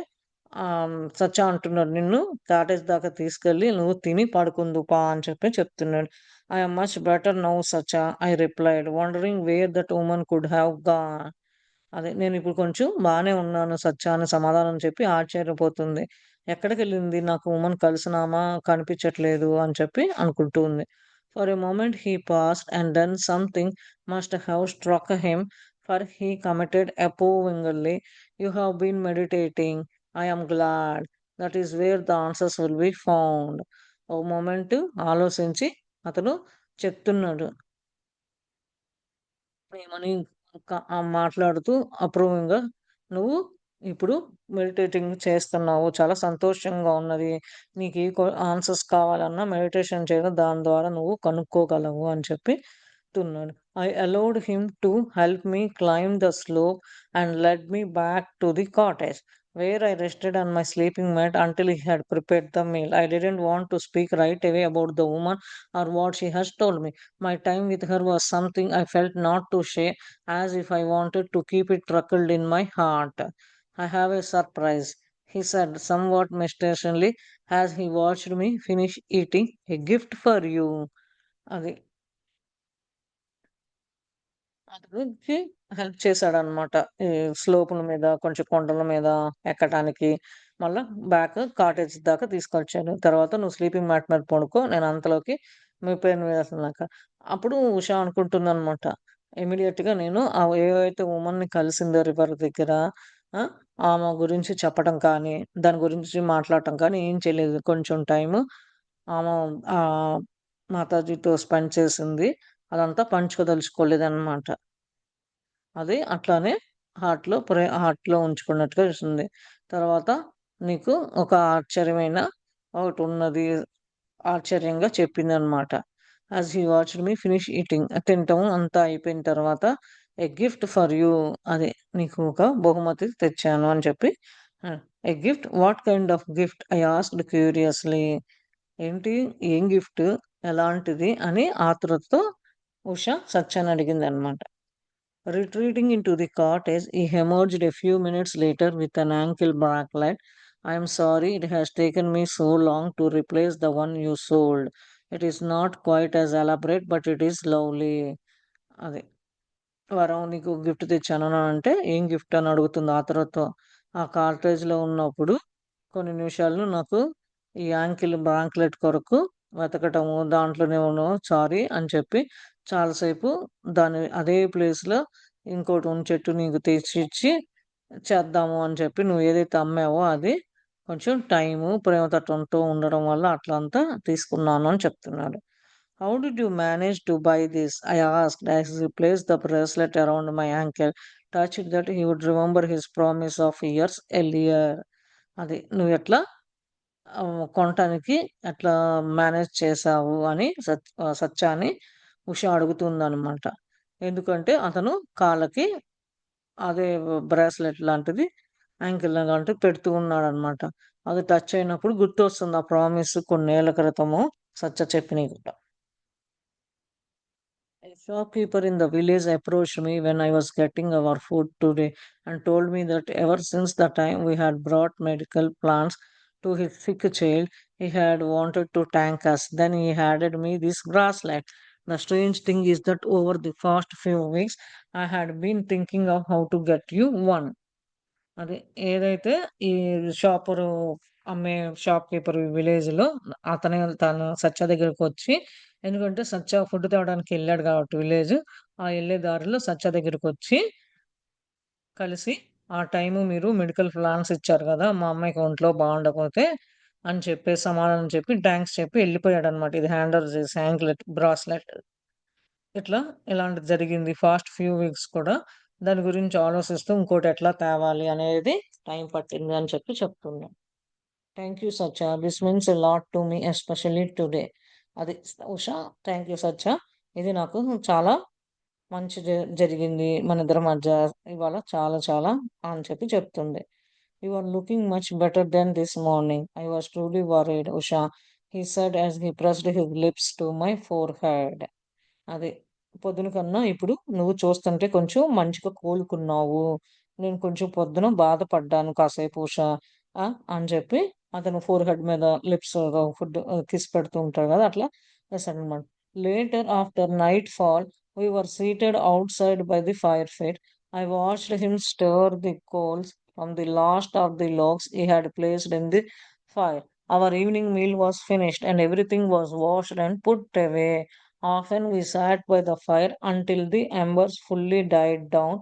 సత్య అంటున్నాడు. నిన్ను కాటేజ్ దాకా తీసుకెళ్ళి నువ్వు తిని పడుకుందువు పా అని చెప్తున్నాడు. I am much better now Satya I replied wondering where that woman could have gone. అదే నేనిప్పుడు కొంచెం బానే ఉన్నాను సత్య అని సమాధానం చెప్పి ఆశ్చర్యపోతుంది. ఎక్కడికెళ్ళింది నాకు వుమన్ కలిసినామా కనిపించట్లేదు అని చెప్పి అనుకుంటూ ఉంది. For a moment he paused and then something must have struck him for he committed approvingly. You have been meditating. I am glad. That is where the answers will be found. ఓ moment ఆలోచించి అతను చెప్తున్నాడు. ఏమని మాట్లాడుతూ అప్రూవింగ్‌గా "నువ్వు ఇప్పుడు meditating చేస్తున్నావు. చాలా సంతోషంగా ఉన్నది. నీకు ఏ ఆన్సర్స్ కావాలన్నా మెడిటేషన్ చేయడం దాని ద్వారా నువ్వు కనుక్కోగలవు" అని చెప్పి తున్నాడు. I allowed him to help me climb the slope and led me back to the cottage, where I rested on my sleeping mat until he had prepared the meal. I didn't want to speak right away about the woman or what she has told me. My time with her was something I felt not to share, as if I wanted to keep it truckled in my heart. I have a surprise, he said somewhat mistakenly as he watched me finish eating. A gift for you. అది అతనికి help చేశాడనమాట. ఈ స్లోపుల మీద, కొంచెం కొండల మీద ఎక్కటానికి. మళ్ళా cottage దాకా తీసుకొచ్చాడు. తర్వాత "నువ్వు స్లీపింగ్ మ్యాట్ మీద పడుకో. నేను అంతలోకి మీ పేరు వేస్తున్నాక." అప్పుడు ఉష అనుకుంటుందనమాట. ఇమ్మీడియేట్‌గా నేను ఏవైతే వుమన్‌ని కలిసిందో రివర్ దగ్గర ఆ! ఆమె గురించి చెప్పటం కానీ, దాని గురించి మాట్లాడటం కానీ ఏం చేయలేదు. కొంచెం టైము ఆమె మాతాజీతో స్పెండ్ చేసింది. అదంతా పంచుకోదలుచుకోలేదనమాట. అది అట్లానే హార్ట్‌లో ఉంచుకున్నట్టుగా చేసింది. తర్వాత నీకు ఒక ఆశ్చర్యమైన ఒకటున్నది ఆశ్చర్యంగా చెప్పిందనమాట. As he watched me finish eating తినటం అంతా అయిపోయిన తర్వాత ఎ గిఫ్ట్ ఫర్ యూ అది నీకు ఒక బహుమతి తెచ్చాను అని చెప్పి a gift what kind of gift I asked curiously. ఏంటి? ఏం గిఫ్ట్? ఎలాంటిది? అని ఆతృతతో ఉష సత్యాన్ని అడిగిందనమాట. Retreating into the cottage, he emerged a few minutes later with an ankle bracelet. I am sorry it has taken me so long to replace the one you sold. It is not quite as elaborate, but it is lovely. అది. వరం నీకు gift తెచ్చాననంటే, ఏం gift అని అడుగుతుంది ఆతృతతో. ఆ కాటేజ్‌లో ఉన్నప్పుడు కొన్ని నిమిషాలు నాకు ఈ బ్రాంక్లెట్ కొరకు వెతకటము, దాంట్లోనేమో సారీ అని చెప్పి చాలా సేపు అదే ప్లేస్‌లో ఇంకోటి చెట్టు నీకు తెచ్చిచ్చి, చేద్దాము అని చెప్పి నువ్వు ఏదైతే అమ్మావో అది కొంచెం టైము, ప్రేమ తత్వంతో ఉండడం వల్ల అట్లంతా తీసుకున్నాను అని చెప్తున్నాడు. How did you manage to buy this? I asked as he placed the bracelet around my ankle, touched that he would remember his promise of years earlier. అది నువ్వెట్లా కొనటానికి ఎట్లా మేనేజ్ చేశావు అని సత్యాని ఉష అడుగుతుందనమాట. ఎందుకంటే అతను కాళ్ళకి అదే బ్రాస్లెట్ లాంటిది యాంకిల్ లాంటిది పెడుతూ ఉన్నాడనమాట. అది టచ్ అయినప్పుడు గుర్తొస్తుంది ఆ ప్రామిస్ కొన్నేళ్ల క్రితము సత్య చెప్పినయి కూడా. A shopkeeper in the village approached me when I was getting our food today and told me that ever since the time we had brought medical plants to his sick child, he had wanted to thank us. Then he handed me this bracelet. The strange thing is that over the past few weeks, I had been thinking of how to get you one. అది ఏదైతే ఈ షాపరు అమ్మే shop keeper విలేజ్‌లో అతనే తను సత్య దగ్గరకొచ్చి ఎందుకంటే సత్య food తేవడానికి ఎళ్ళాడు కాబట్టి విలేజ్. ఆ ఎళ్ళే దారిలో సత్య దగ్గరకొచ్చి కలిసి ఆ టైము మీరు మెడికల్ ప్లాన్స్ ఇచ్చారు గదా! మా అమ్మాయికి ఒంట్లో బాగుండకపోతే అని చెప్పి సమాధానం చెప్పి థాంక్స్ చెప్పి ఎళ్ళిపోయాడన్నమాట. ఇది హ్యాండ్ ఓవర్ చేసి యాంక్లెట్ బ్రాస్లెట్. ఇట్లా ఇలాంటిది జరిగింది. ఫాస్ట్ ఫ్యూ వీక్స్ కూడా దాని గురించి ఆలోచిస్తూ ఇంకోటి ఎట్లా తేవాలి అనేది టైం పట్టింది అని చెప్పి చెప్తున్నా. Thank you Satya. This means a lot to me especially today. అది ఉష. థాంక్ యూ సత్య. ఇది నాకు చాలా మంచి జరిగింది. మనిద్దరి మధ్య ఇవాళ చాలా చాలా అని చెప్పి చెప్తుంది. You are looking much better than this morning. I was truly worried Usha. He said as he pressed his lips to my forehead. అదే. పొద్దున కన్నా ఇప్పుడు నువ్వు చూస్తుంటే కొంచెం మంచిగా కోలుకున్నావు. నేను కొంచెం పొద్దున బాధపడ్డాను కాసేపు ఉషా అని చెప్పి అతను ఫోర్‌హెడ్ మీద లిప్స్ ఫుడ్ కిస్ పెడుతూ ఉంటాడు కదా! అట్లా చేశాడనమాట. Later after nightfall we were seated outside by the fire pit. I watched him stir the coals from the last of the logs he had placed in the fire. Our evening meal was finished and everything was washed and put away. Often we sat by the fire until the embers fully died down.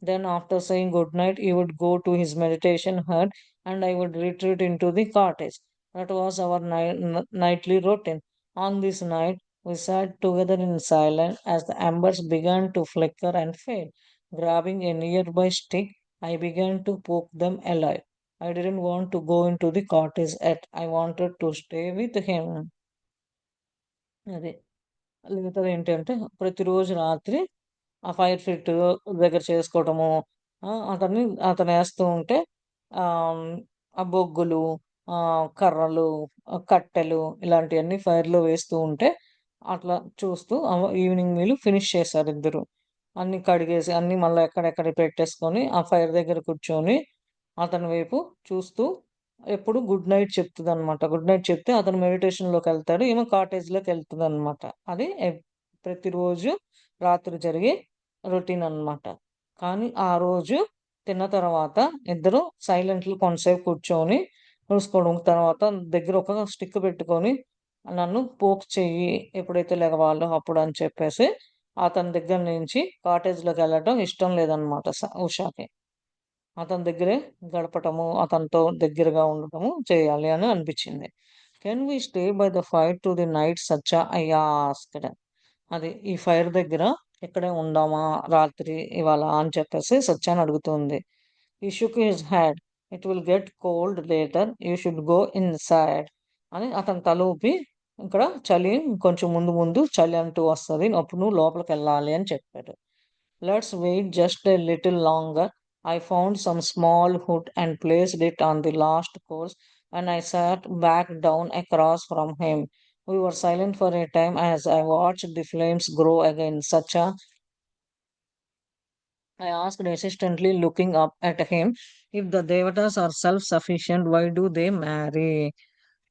Then, after saying good night, he would go to his meditation hut and I would retreat into the cottage. That was our nightly routine. On this night, we sat together in silence as the embers began to flicker and fade. Grabbing a nearby stick, I began to poke them alive. I didn't want to go into the cottage yet. I wanted to stay with him. అదే. మిగతాదేంటంటే ప్రతిరోజు రాత్రి ఆ fire fit దగ్గర చేసుకోవటము. అతన్ని అతనేస్తూ ఉంటే ఆహ్, ఆ బొగ్గులు, కర్రలు, కట్టెలు ఇలాంటియన్నీ ఫైర్‌లో వేస్తూ ఉంటే అట్లా చూస్తూ ఈవినింగ్ మీల్ ఫినిష్ చేశారిద్దరు. అన్నీ కడిగేసి అన్నీ మళ్ళా ఎక్కడెక్కడియి పెట్టేసుకొని ఆ ఫైర్ దగ్గర కూర్చొని అతని వైపు చూస్తూ ఎప్పుడు గుడ్ నైట్ చెప్తదనమాట. గుడ్ నైట్ చెప్తే అతను మెడిటేషన్‌లోకెళ్తాడు. ఈమె కాటేజ్‌లోకెళ్తదనమాట. అది ప్రతిరోజు రాత్రి జరిగే రొటీన్ అనమాట. కానీ ఆ రోజు తిన్న తర్వాత ఇద్దరు సైలెంట్‌లో కొంతసేపు కూర్చొని చూసుకోవడం. తర్వాత దగ్గర ఒక స్టిక్ పెట్టుకొని నన్ను పోక్ చెయ్యి ఎప్పుడైతే లెగవాలో అప్పుడు అని చెప్పేసి అతని దగ్గర నుంచి కాటేజ్‌లోకెళ్ళటం ఇష్టం లేదనమాట ఉషాకి. అతని దగ్గరే గడపటము, అతనితో దగ్గరగా ఉండటము చేయాలి అని అనిపిచ్చింది. Can we stay by the fire to the night Satya I asked. అది ఈ ఫైర్ దగ్గర ఇక్కడే ఉందామా రాత్రి ఇవాళ అని చెప్పేసి సత్యాని అడుగుతుంది. He shook his head. It will get cold later. You should go inside అని అతను తల ఊపి ఇక్కడ చలి కొంచెం ముందు ముందు చలి అంటూ వస్తది. అప్పుడు నువ్వు లోపలికెళ్ళాలి అని చెప్పాడు. Let's wait just a little longer. I found some small wood and placed it on the last course, and I sat back down across from him. We were silent for a time as I watched the flames grow again. Sacha, I asked insistently, looking up at him, if the devatas are self-sufficient, why do they marry?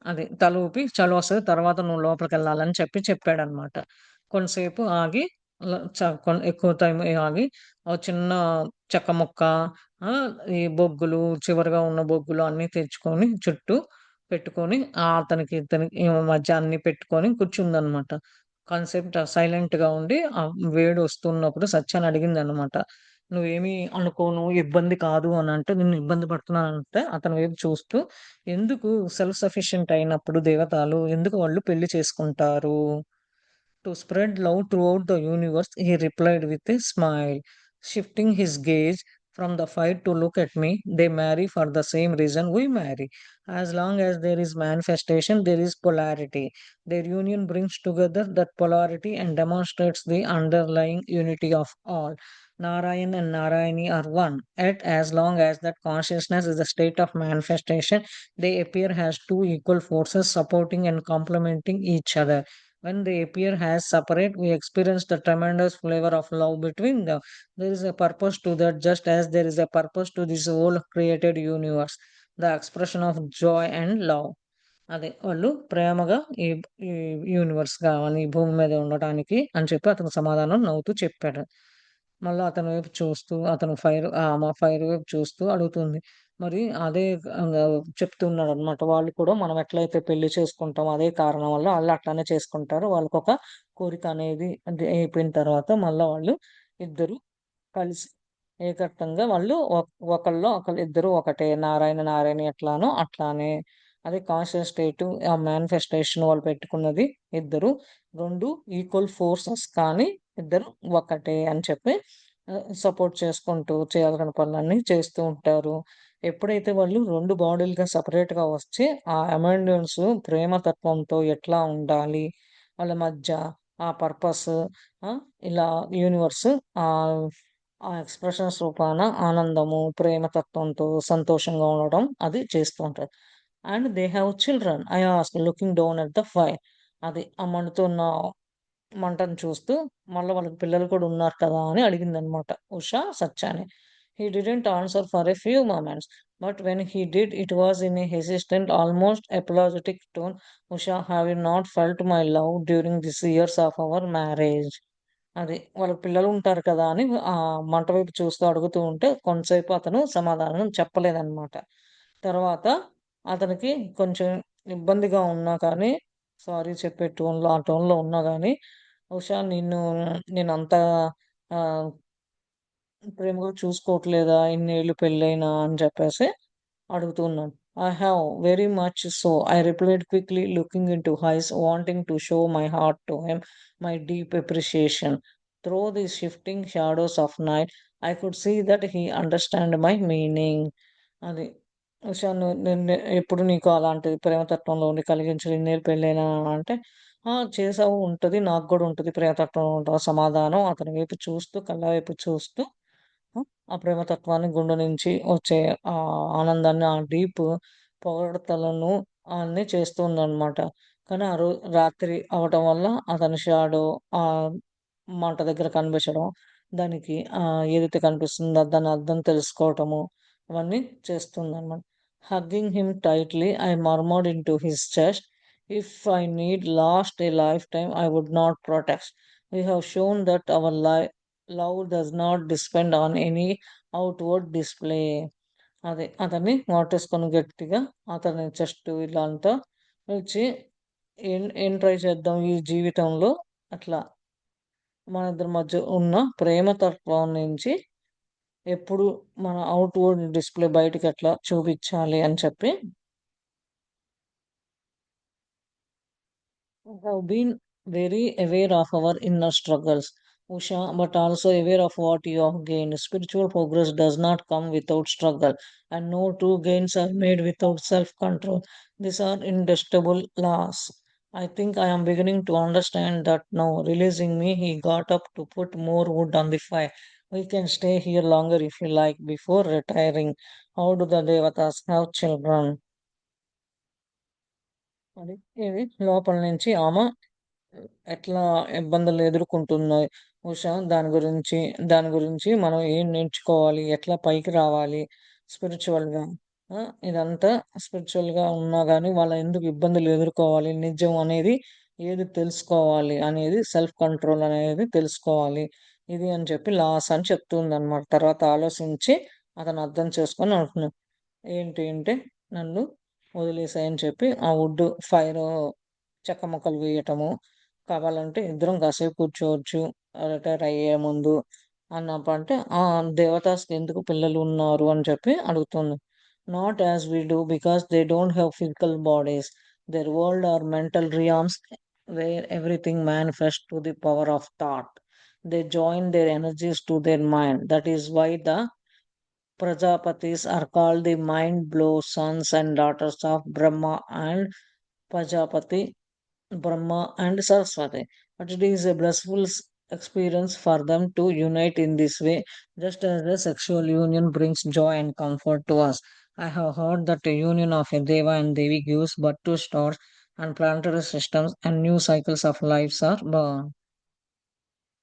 అది తల ఊపి చలొస్తది. తర్వాత నువ్వు లోపలికెళ్ళాలని చెప్పాడనమాట. కొంతసేపు ఆగి ఎక్కువ time ఆగి ఒక చిన్న చెక్క ముక్క, ఈ బొగ్గులు చివరగా ఉన్న బొగ్గులు అన్నీ తెచ్చుకొని చుట్టూ పెట్టుకొని అతనికి ఇతనికి ఈమె మధ్య అన్నీ పెట్టుకొని కూర్చుందనమాట. కాసేపు సైలెంట్‌గా ఉండి వేడొస్తున్నప్పుడు సత్యాని అడిగిందనమాట. నువ్వేమి అనుకోను, ఇబ్బంది కాదు అని అంటే, నిన్ను ఇబ్బంది పడుతున్నానంటే అతని వైపు చూస్తూ, ఎందుకు సెల్ఫ్ సఫిషియెంట్ అయినప్పుడు దేవతలు ఎందుకు వాళ్ళు పెళ్లి చేసుకుంటారు? To spread love throughout the universe, he replied with a smile. Shifting his gaze from the fight to look at me, they marry for the same reason we marry. As long as there is manifestation, there is polarity. Their union brings together that polarity and demonstrates the underlying unity of all. Narayan and Narayani are one. Yet, as long as that consciousness is a state of manifestation, they appear as two equal forces supporting and complementing each other. When they appear as separate, we experience the tremendous flavor of love between them. There is a purpose to that, just as there is a purpose to this whole created universe. The expression of joy and love. అదే వాళ్ళు ప్రేమగా ఈ ఈ universe కావాలి, ఈ భూమి మీద ఉండటానికి అని చెప్పి అతను సమాధానం నవ్వుతూ చెప్పాడు. మళ్ళా అతని వైపు చూస్తూ, అతను ఆమె ఫైర్ వైపు చూస్తూ అడుగుతుంది. మరి అదే చెప్తున్నాడనమాట. వాళ్ళు కూడా మనం ఎట్లయితే పెళ్లి చేసుకుంటామో అదే కారణం వల్ల ఆళ్ళు అట్లానే చేసుకుంటారు. వాళ్ళకొక కోరిక అనేది అది అయిపోయిన తర్వాత మళ్ళా వాళ్ళు ఇద్దరు కలిసి ఏకత్వంగా వాళ్ళు ఒకళ్ళు ఒకళ్ళు ఇద్దరు ఒకటే. నారాయణ నారాయణి ఎట్లానో అట్లానే. అదే కాన్షియస్ స్టేట్ ఆ మేనిఫెస్టేషన్ వాళ్ళు పెట్టుకున్నది ఇద్దరు 2 ఈక్వల్ ఫోర్సెస్ కానీ ఇద్దరు ఒకటే అని చెప్పి సపోర్ట్ చేసుకుంటూ చేయాల్సిన పనులన్నీ చేస్తూ ఉంటారు. ఎప్పుడైతే వాళ్ళు 2 బాడీలుగా సెపరేట్‌గా వచ్చి ఆ అమెండెన్స్ ప్రేమ తత్వంతో ఎట్లా ఉండాలి? వాళ్ళ మధ్య ఆ పర్పస్ ఇలా యూనివర్స్ ఆహ్, ఆ ఎక్స్‌ప్రెషన్స్ రూపాన ఆనందము, ప్రేమ తత్వంతో సంతోషంగా ఉండడం అది చేస్తూ ఉంటారు. And they have children. I asked looking down at the fire. అది ఆ మండుతున్న మంటను చూస్తూ మళ్ళా వాళ్ళకి పిల్లలు కూడా ఉన్నారు కదా అని అడిగిందనమాట ఉష సత్యాని. He didn't answer for a few moments. But when he did it was in a hesitant almost apologetic tone. Usha, have you not felt my love during this years of our marriage? అది. వాళ్ళకి పిల్లలుంటారు కదా అని మంట వైపు చూస్తూ అడుగుతూ ఉంటే కొంతసేపు అతను సమాధానం చెప్పలేదనమాట. తర్వాత అతనికి కొంచెం ఇబ్బందిగా ఉన్నా కానీ, సారీ చెప్పే టోన్‌లో ఆ టోన్‌లో ఉన్నా గానీ, "ఉషా నేనంత ఆహ్, ప్రేమగా చూసుకోవట్లేదా ఇన్నేళ్ళు పెళ్ళైనా" అని చెప్పేసి అడుగుతూ ఉన్నాను. "I have very much so," I replied quickly looking into his wanting to show my heart to him, my deep appreciation. Through the shifting shadows of night I could see that he understand my meaning. అది. ఉషా నేను ఎప్పుడు నీకు అలాంటి ప్రేమతత్వంలో ఉండి కలిగించలేదు ఇన్నేళ్ళు పెళ్ళైనా అంటే, "ఆ! చేసావు ఉంటది. నాకు గూడా ఉంటది ప్రేమతత్వం" సమాధానం అతని వైపు చూస్తూ, కళ్ళ వైపు చూస్తూ ఆ ప్రేమతత్వాన్ని గుండె నుంచి వచ్చే ఆనందాన్ని, ఆ డీప్ పొగడ్తలను అన్నీ చేస్తూ ఉందనమాట. కానీ ఆ రాత్రి అవ్వటం వల్ల అతని షాడో ఆహ్, మంట దగ్గర కనిపించడం, దానికి ఏదైతే కనిపిస్తుందో దాని అర్థం తెలుసుకోవటము, అవన్నీ చేస్తుందనమాట. Hugging him tightly I murmured into his chest, "if I need last a lifetime I would not protest. We have shown that our love does not depend on any outward display." అదే అతన్ని వాటేసుకొని గట్టిగా అతని chest ఇలా అంతా వచ్చి ఏం ఏం try చేద్దాం ఈ జీవితంలో అట్లా మన ఇద్దరి మధ్య ఉన్న ప్రేమ తత్వం నుంచి ఎప్పుడు మన ఔట్‌వర్డ్ డిస్‌ప్లే బయటికెట్లా చూపిచ్చాలి అని చెప్పి have been very aware of our inner struggles, Usha, but also aware of what you have gained. Spiritual progress does not come without struggle, and no true gains are made without self control. These are indestructible laws. I think I am beginning to understand that now. Releasing me, he got up to put more wood on the fire. We can stay here longer if you like before retiring. How do the Devatas have children? అది ఇది లోపల నుంచి ఆమె ఎట్లా ఇబ్బందులు ఎదుర్కొంటున్నాయి ఉషా దాని గురించి మనం ఏం నేర్చుకోవాలి ఎట్లా పైకి రావాలి స్పిరిచువల్గా ఇదంతా స్పిరిచువల్గా ఉన్నా కానీ వాళ్ళ ఎందుకు ఇబ్బందులు ఎదుర్కోవాలి నిజం అనేది ఏది తెలుసుకోవాలి అనేది సెల్ఫ్ కంట్రోల్ అనేది తెలుసుకోవాలి ఇది అని చెప్పి లాస్ అని చెప్తుంది అనమాట తర్వాత ఆలోచించి అతను అర్థం చేసుకొని అంటున్నాడు ఏంటి అంటే నన్ను వదిలేసాయని చెప్పి ఆ వుడ్ ఫైర్ చెక్క ముక్కలు వేయటము కావాలంటే ఇద్దరం కాసేపు కూర్చోవచ్చు రిటైర్ అయ్యే ముందు అన్నప్పుడు అంటే దేవతాస్‌కి ఎందుకు పిల్లలు ఉన్నారు అని చెప్పి అడుగుతుంది. Not as we do because they don't have physical bodies. Their world are mental realms where everything manifests to the power of thought. They join their energies to their mind. That is why the Prajapatis are called the mind blow sons and daughters of Brahma and Prajapati, Brahma and Saraswati. But it is a blissful experience for them to unite in this way, just as a sexual union brings joy and comfort to us. I have heard that the union of a Deva and Devi gives birth to stars and planetary systems, and new cycles of lives are born.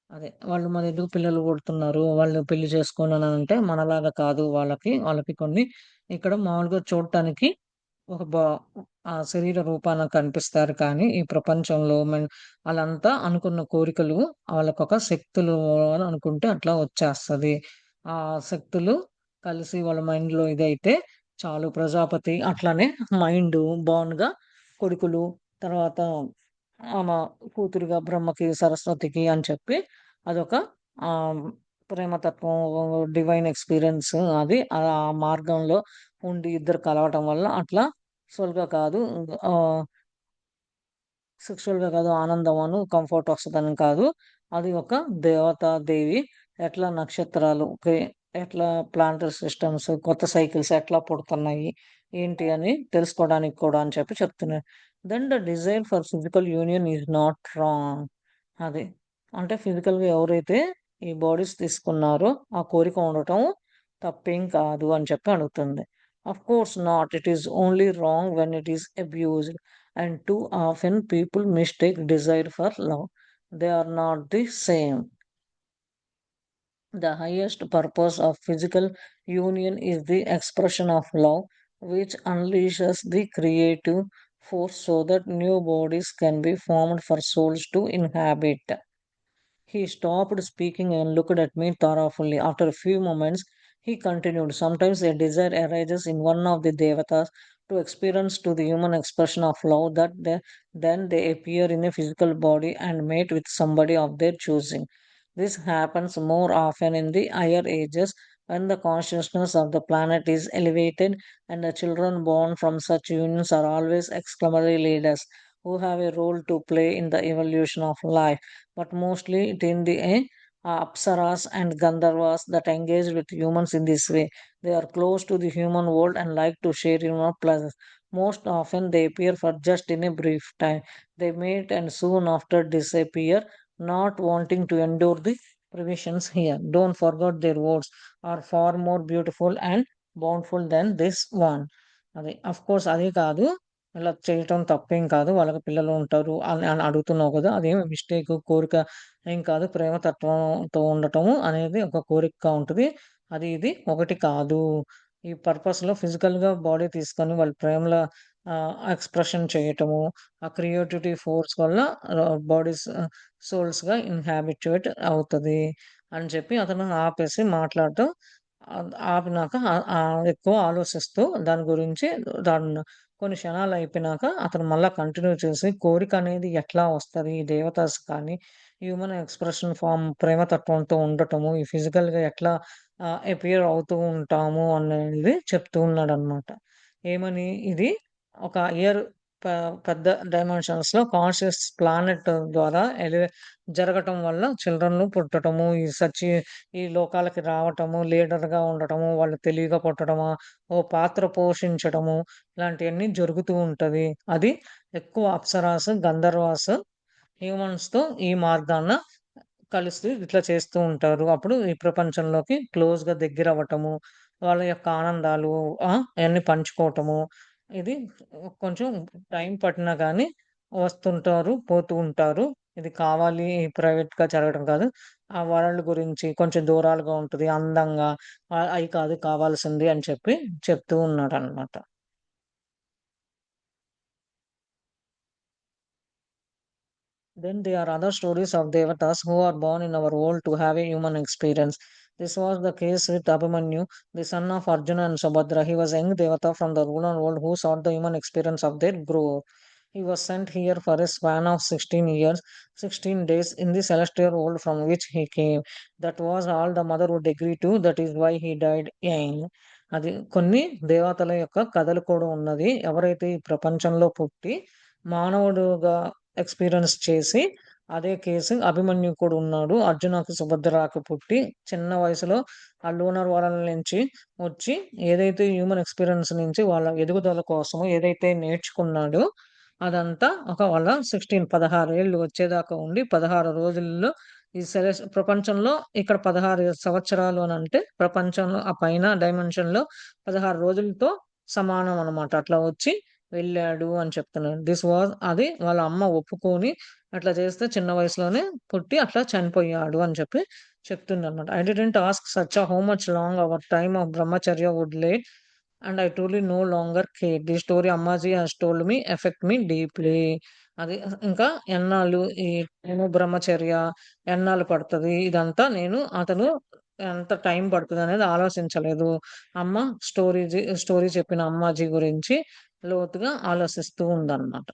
అదే. వాళ్ళు మరెందుకు పిల్లలు పుడుతున్నారు? వాళ్ళు పెళ్లి చేసుకోననంటే మనలాగా కాదు వాళ్ళకి. వాళ్ళకి కొన్ని ఇక్కడ మామూలుగా చూడటానికి ఒక శరీర రూపాన కనిపిస్తారు కానీ, ఈ ప్రపంచంలో ఆళ్ళంతా అనుకున్న కోరికలు వాళ్ళకొక శక్తులు అని అనుకుంటే అట్లా వచ్చేస్తది. ఆ శక్తులు కలిసి వాళ్ళ మైండ్‌లో ఇదైతే చాలు ప్రజాపతి అట్లనే మైండు బోర్న్‌గా కొడుకులు, తర్వాత ఆమ కూతురుగా బ్రహ్మకి, సరస్వతికి అని చెప్పి అదొక ఆహ్, ప్రేమతత్వం, డివైన్ ఎక్స్‌పీరియన్స్ అది. ఆ మార్గంలో ఉండి ఇద్దరు కలవటం వల్ల అట్లా సెక్సువల్‌గా కాదు. ఆహ్, సెక్సువల్‌గా కాదు ఆనందమను, కంఫర్ట్ వస్తదని కాదు. అది ఒక దేవతా దేవి ఎట్లా నక్షత్రాలు ఎట్లా ప్లానెటరీ సిస్టమ్స్, కొత్త సైకిల్స్ ఎట్లా పుడుతున్నాయి, ఏంటి అని తెలుసుకోవడానికి కూడా అని చెప్పి చెప్తున్నారు. Then the desire for physical union is not wrong. అది. అంటే ఫిజికల్‌గా ఎవరైతే ఈ బాడీస్ తీసుకున్నారో ఆ కోరిక ఉండటం తప్పేం కాదు అని చెప్పి అడుగుతుంది. Of course not. It is only wrong when it is abused. And too often people mistake desire for love. They are not the same. The highest purpose of physical union is the expression of love, which unleashes the creative force so that new bodies can be formed for souls to inhabit. He stopped speaking and looked at me thoughtfully. After a few moments, he continued. Sometimes a desire arises in one of the devatas to experience to the human expression of love that then they appear in a physical body and mate with somebody of their choosing. This happens more often in the higher ages when the consciousness of the planet is elevated, and the children born from such unions are always exclamatory leaders who have a role to play in the evolution of life, but mostly it in the apsaras and gandharvas that engage with humans in this way. They are close to the human world and like to share human pleasures. Most often they appear for just in a brief time. They mate and soon after disappear, not wanting to endure the provisions here. Don't forget their words are far more beautiful and bountiful than this one. అది of course అదే కాదు. ఇలా చేయటం తప్పేం కాదు. వాళ్ళకి పిల్లలు ఉంటారు అని అడుగుతున్నావు కదా! అదేమి మిస్టేక్ కోరిక ఏం కాదు. ప్రేమతత్వంతో ఉండటము అనేది ఒక కోరికగా ఉంటది. అది ఇది ఒకటి కాదు. ఈ పర్పస్‌లో ఫిజికల్‌గా బాడీ తీసుకొని వాళ్ళు ప్రేమలో ఎక్స్‌ప్రెషన్ చేయటము, ఆ క్రియేటివిటీ ఫోర్స్ వల్ల బాడీస్ సోల్స్‌గా ఇన్‌హాబిట్యూట్ అవుతది అని చెప్పి అతను ఆపేసి మాట్లాడటం ఆపినాక ఎక్కువ ఆలోచిస్తూ దాని గురించి దాన్ని కొన్ని క్షణాలు అయిపోయినాక అతను మళ్ళా కంటిన్యూ చేసి కోరిక అనేది ఎట్లా వస్తది? ఈ దేవతాస్ కానీ, హ్యూమన్ ఎక్స్‌ప్రెషన్ ఫార్మ్ ప్రేమతత్వంతో ఉండటము, ఈ ఫిజికల్‌గా ఎట్లా అపియర్ అవుతూ ఉంటాము అనేది చెప్తూ ఉన్నాడనమాట. ఏమని ఇది ఒక ఇయర్ ప పెద్ద డైమెన్షన్స్‌లో కాన్షియస్ ప్లానెట్ ద్వారా జరగటం వల్ల చిల్డ్రన్‌లు పుట్టటము, ఈ లోకాలకి రావటము, లీడర్‌గా ఉండటము, వాళ్ళు తెలివిగా పుట్టడము, ఓ పాత్ర పోషించడము, ఇలాంటియన్నీ జరుగుతూ ఉంటది. అది ఎక్కువ అప్సరాస్, గంధర్వాస్ హ్యూమన్స్‌తో ఈ మార్గాన కలిసి ఇట్లా చేస్తూ ఉంటారు. అప్పుడు ఈ ప్రపంచంలోకి క్లోజ్‌గా దగ్గరవ్వటము, వాళ్ళ యొక్క ఆనందాలు అయన్నీ పంచుకోవటము. ఇది కొంచెం టైం పట్టినా గానీ వస్తుంటారు, పోతూ ఉంటారు. ఇది కావాలి ప్రైవేట్‌గా జరగడం కాదు. ఆ వరల్డ్ గురించి కొంచెం దూరాలుగా ఉంటది. అందంగా అయి కాదు కావాల్సింది అని చెప్పి చెప్తూ ఉన్నాడనమాట. Then there are other stories of devatas who are born in our world to have a human experience. This was the case with Abhimanyu, the son of Arjuna and Subhadra. He was a young devata from the rural world who sought the human experience of their growth. He was sent here for a span of 16 years, 16 days in the celestial world from which he came. That was all the mother would agree to. That is why he died young. అది కొన్ని దేవతల యొక్క కథలు కూడా ఉన్నది. ఎవరైతే ఈ ప్రపంచంలో పుట్టి మానవుడుగా ఎక్స్పీరియన్స్ చేసి అదే కేసు అభిమన్యు కూడా ఉన్నాడు. అర్జునకు సుభద్రకు పుట్టి చిన్న వయసులో ఆ లూనర్ వరల్డ్ నుంచి వచ్చి ఏదైతే హ్యూమన్ ఎక్స్పీరియన్స్ నుంచి వాళ్ళ ఎదుగుదల కోసం ఏదైతే నేర్చుకున్నాడో అదంతా ఒక వాళ్ళ 16 ఏళ్ళు వచ్చేదాకా ఉండి 16 రోజుల్లో ఈ ప్రపంచంలో ఇక్కడ 16 సంవత్సరాలు అని అంటే ప్రపంచంలో ఆ పైన డైమెన్షన్ లో 16 రోజులతో సమానం అన్నమాట. అట్లా వచ్చి వెళ్ళాడు అని చెప్తున్నాడు. అది వాళ్ళ అమ్మ ఒప్పుకొని అట్లా చేస్తే చిన్న వయసులోనే పుట్టి అట్లా చనిపోయాడు అని చెప్పి చెప్తుందన్నమాట. I didn't ask such how much long our time of brahmacharya would lay and I truly no longer care. The story Ammaji has told me affect me deeply. అది ఇంకా ఎన్నాళ్ళు ఈ నేను బ్రహ్మచర్య ఎన్నాళ్ళు పడుతుంది ఇదంతా నేను అతను ఎంత టైం పడుతుంది అనేది ఆలోచించలేదు. అమ్మ స్టోరీ చెప్పిన అమ్మాజీ గురించి లోతుగా ఆలోచిస్తూ ఉందన్నమాట.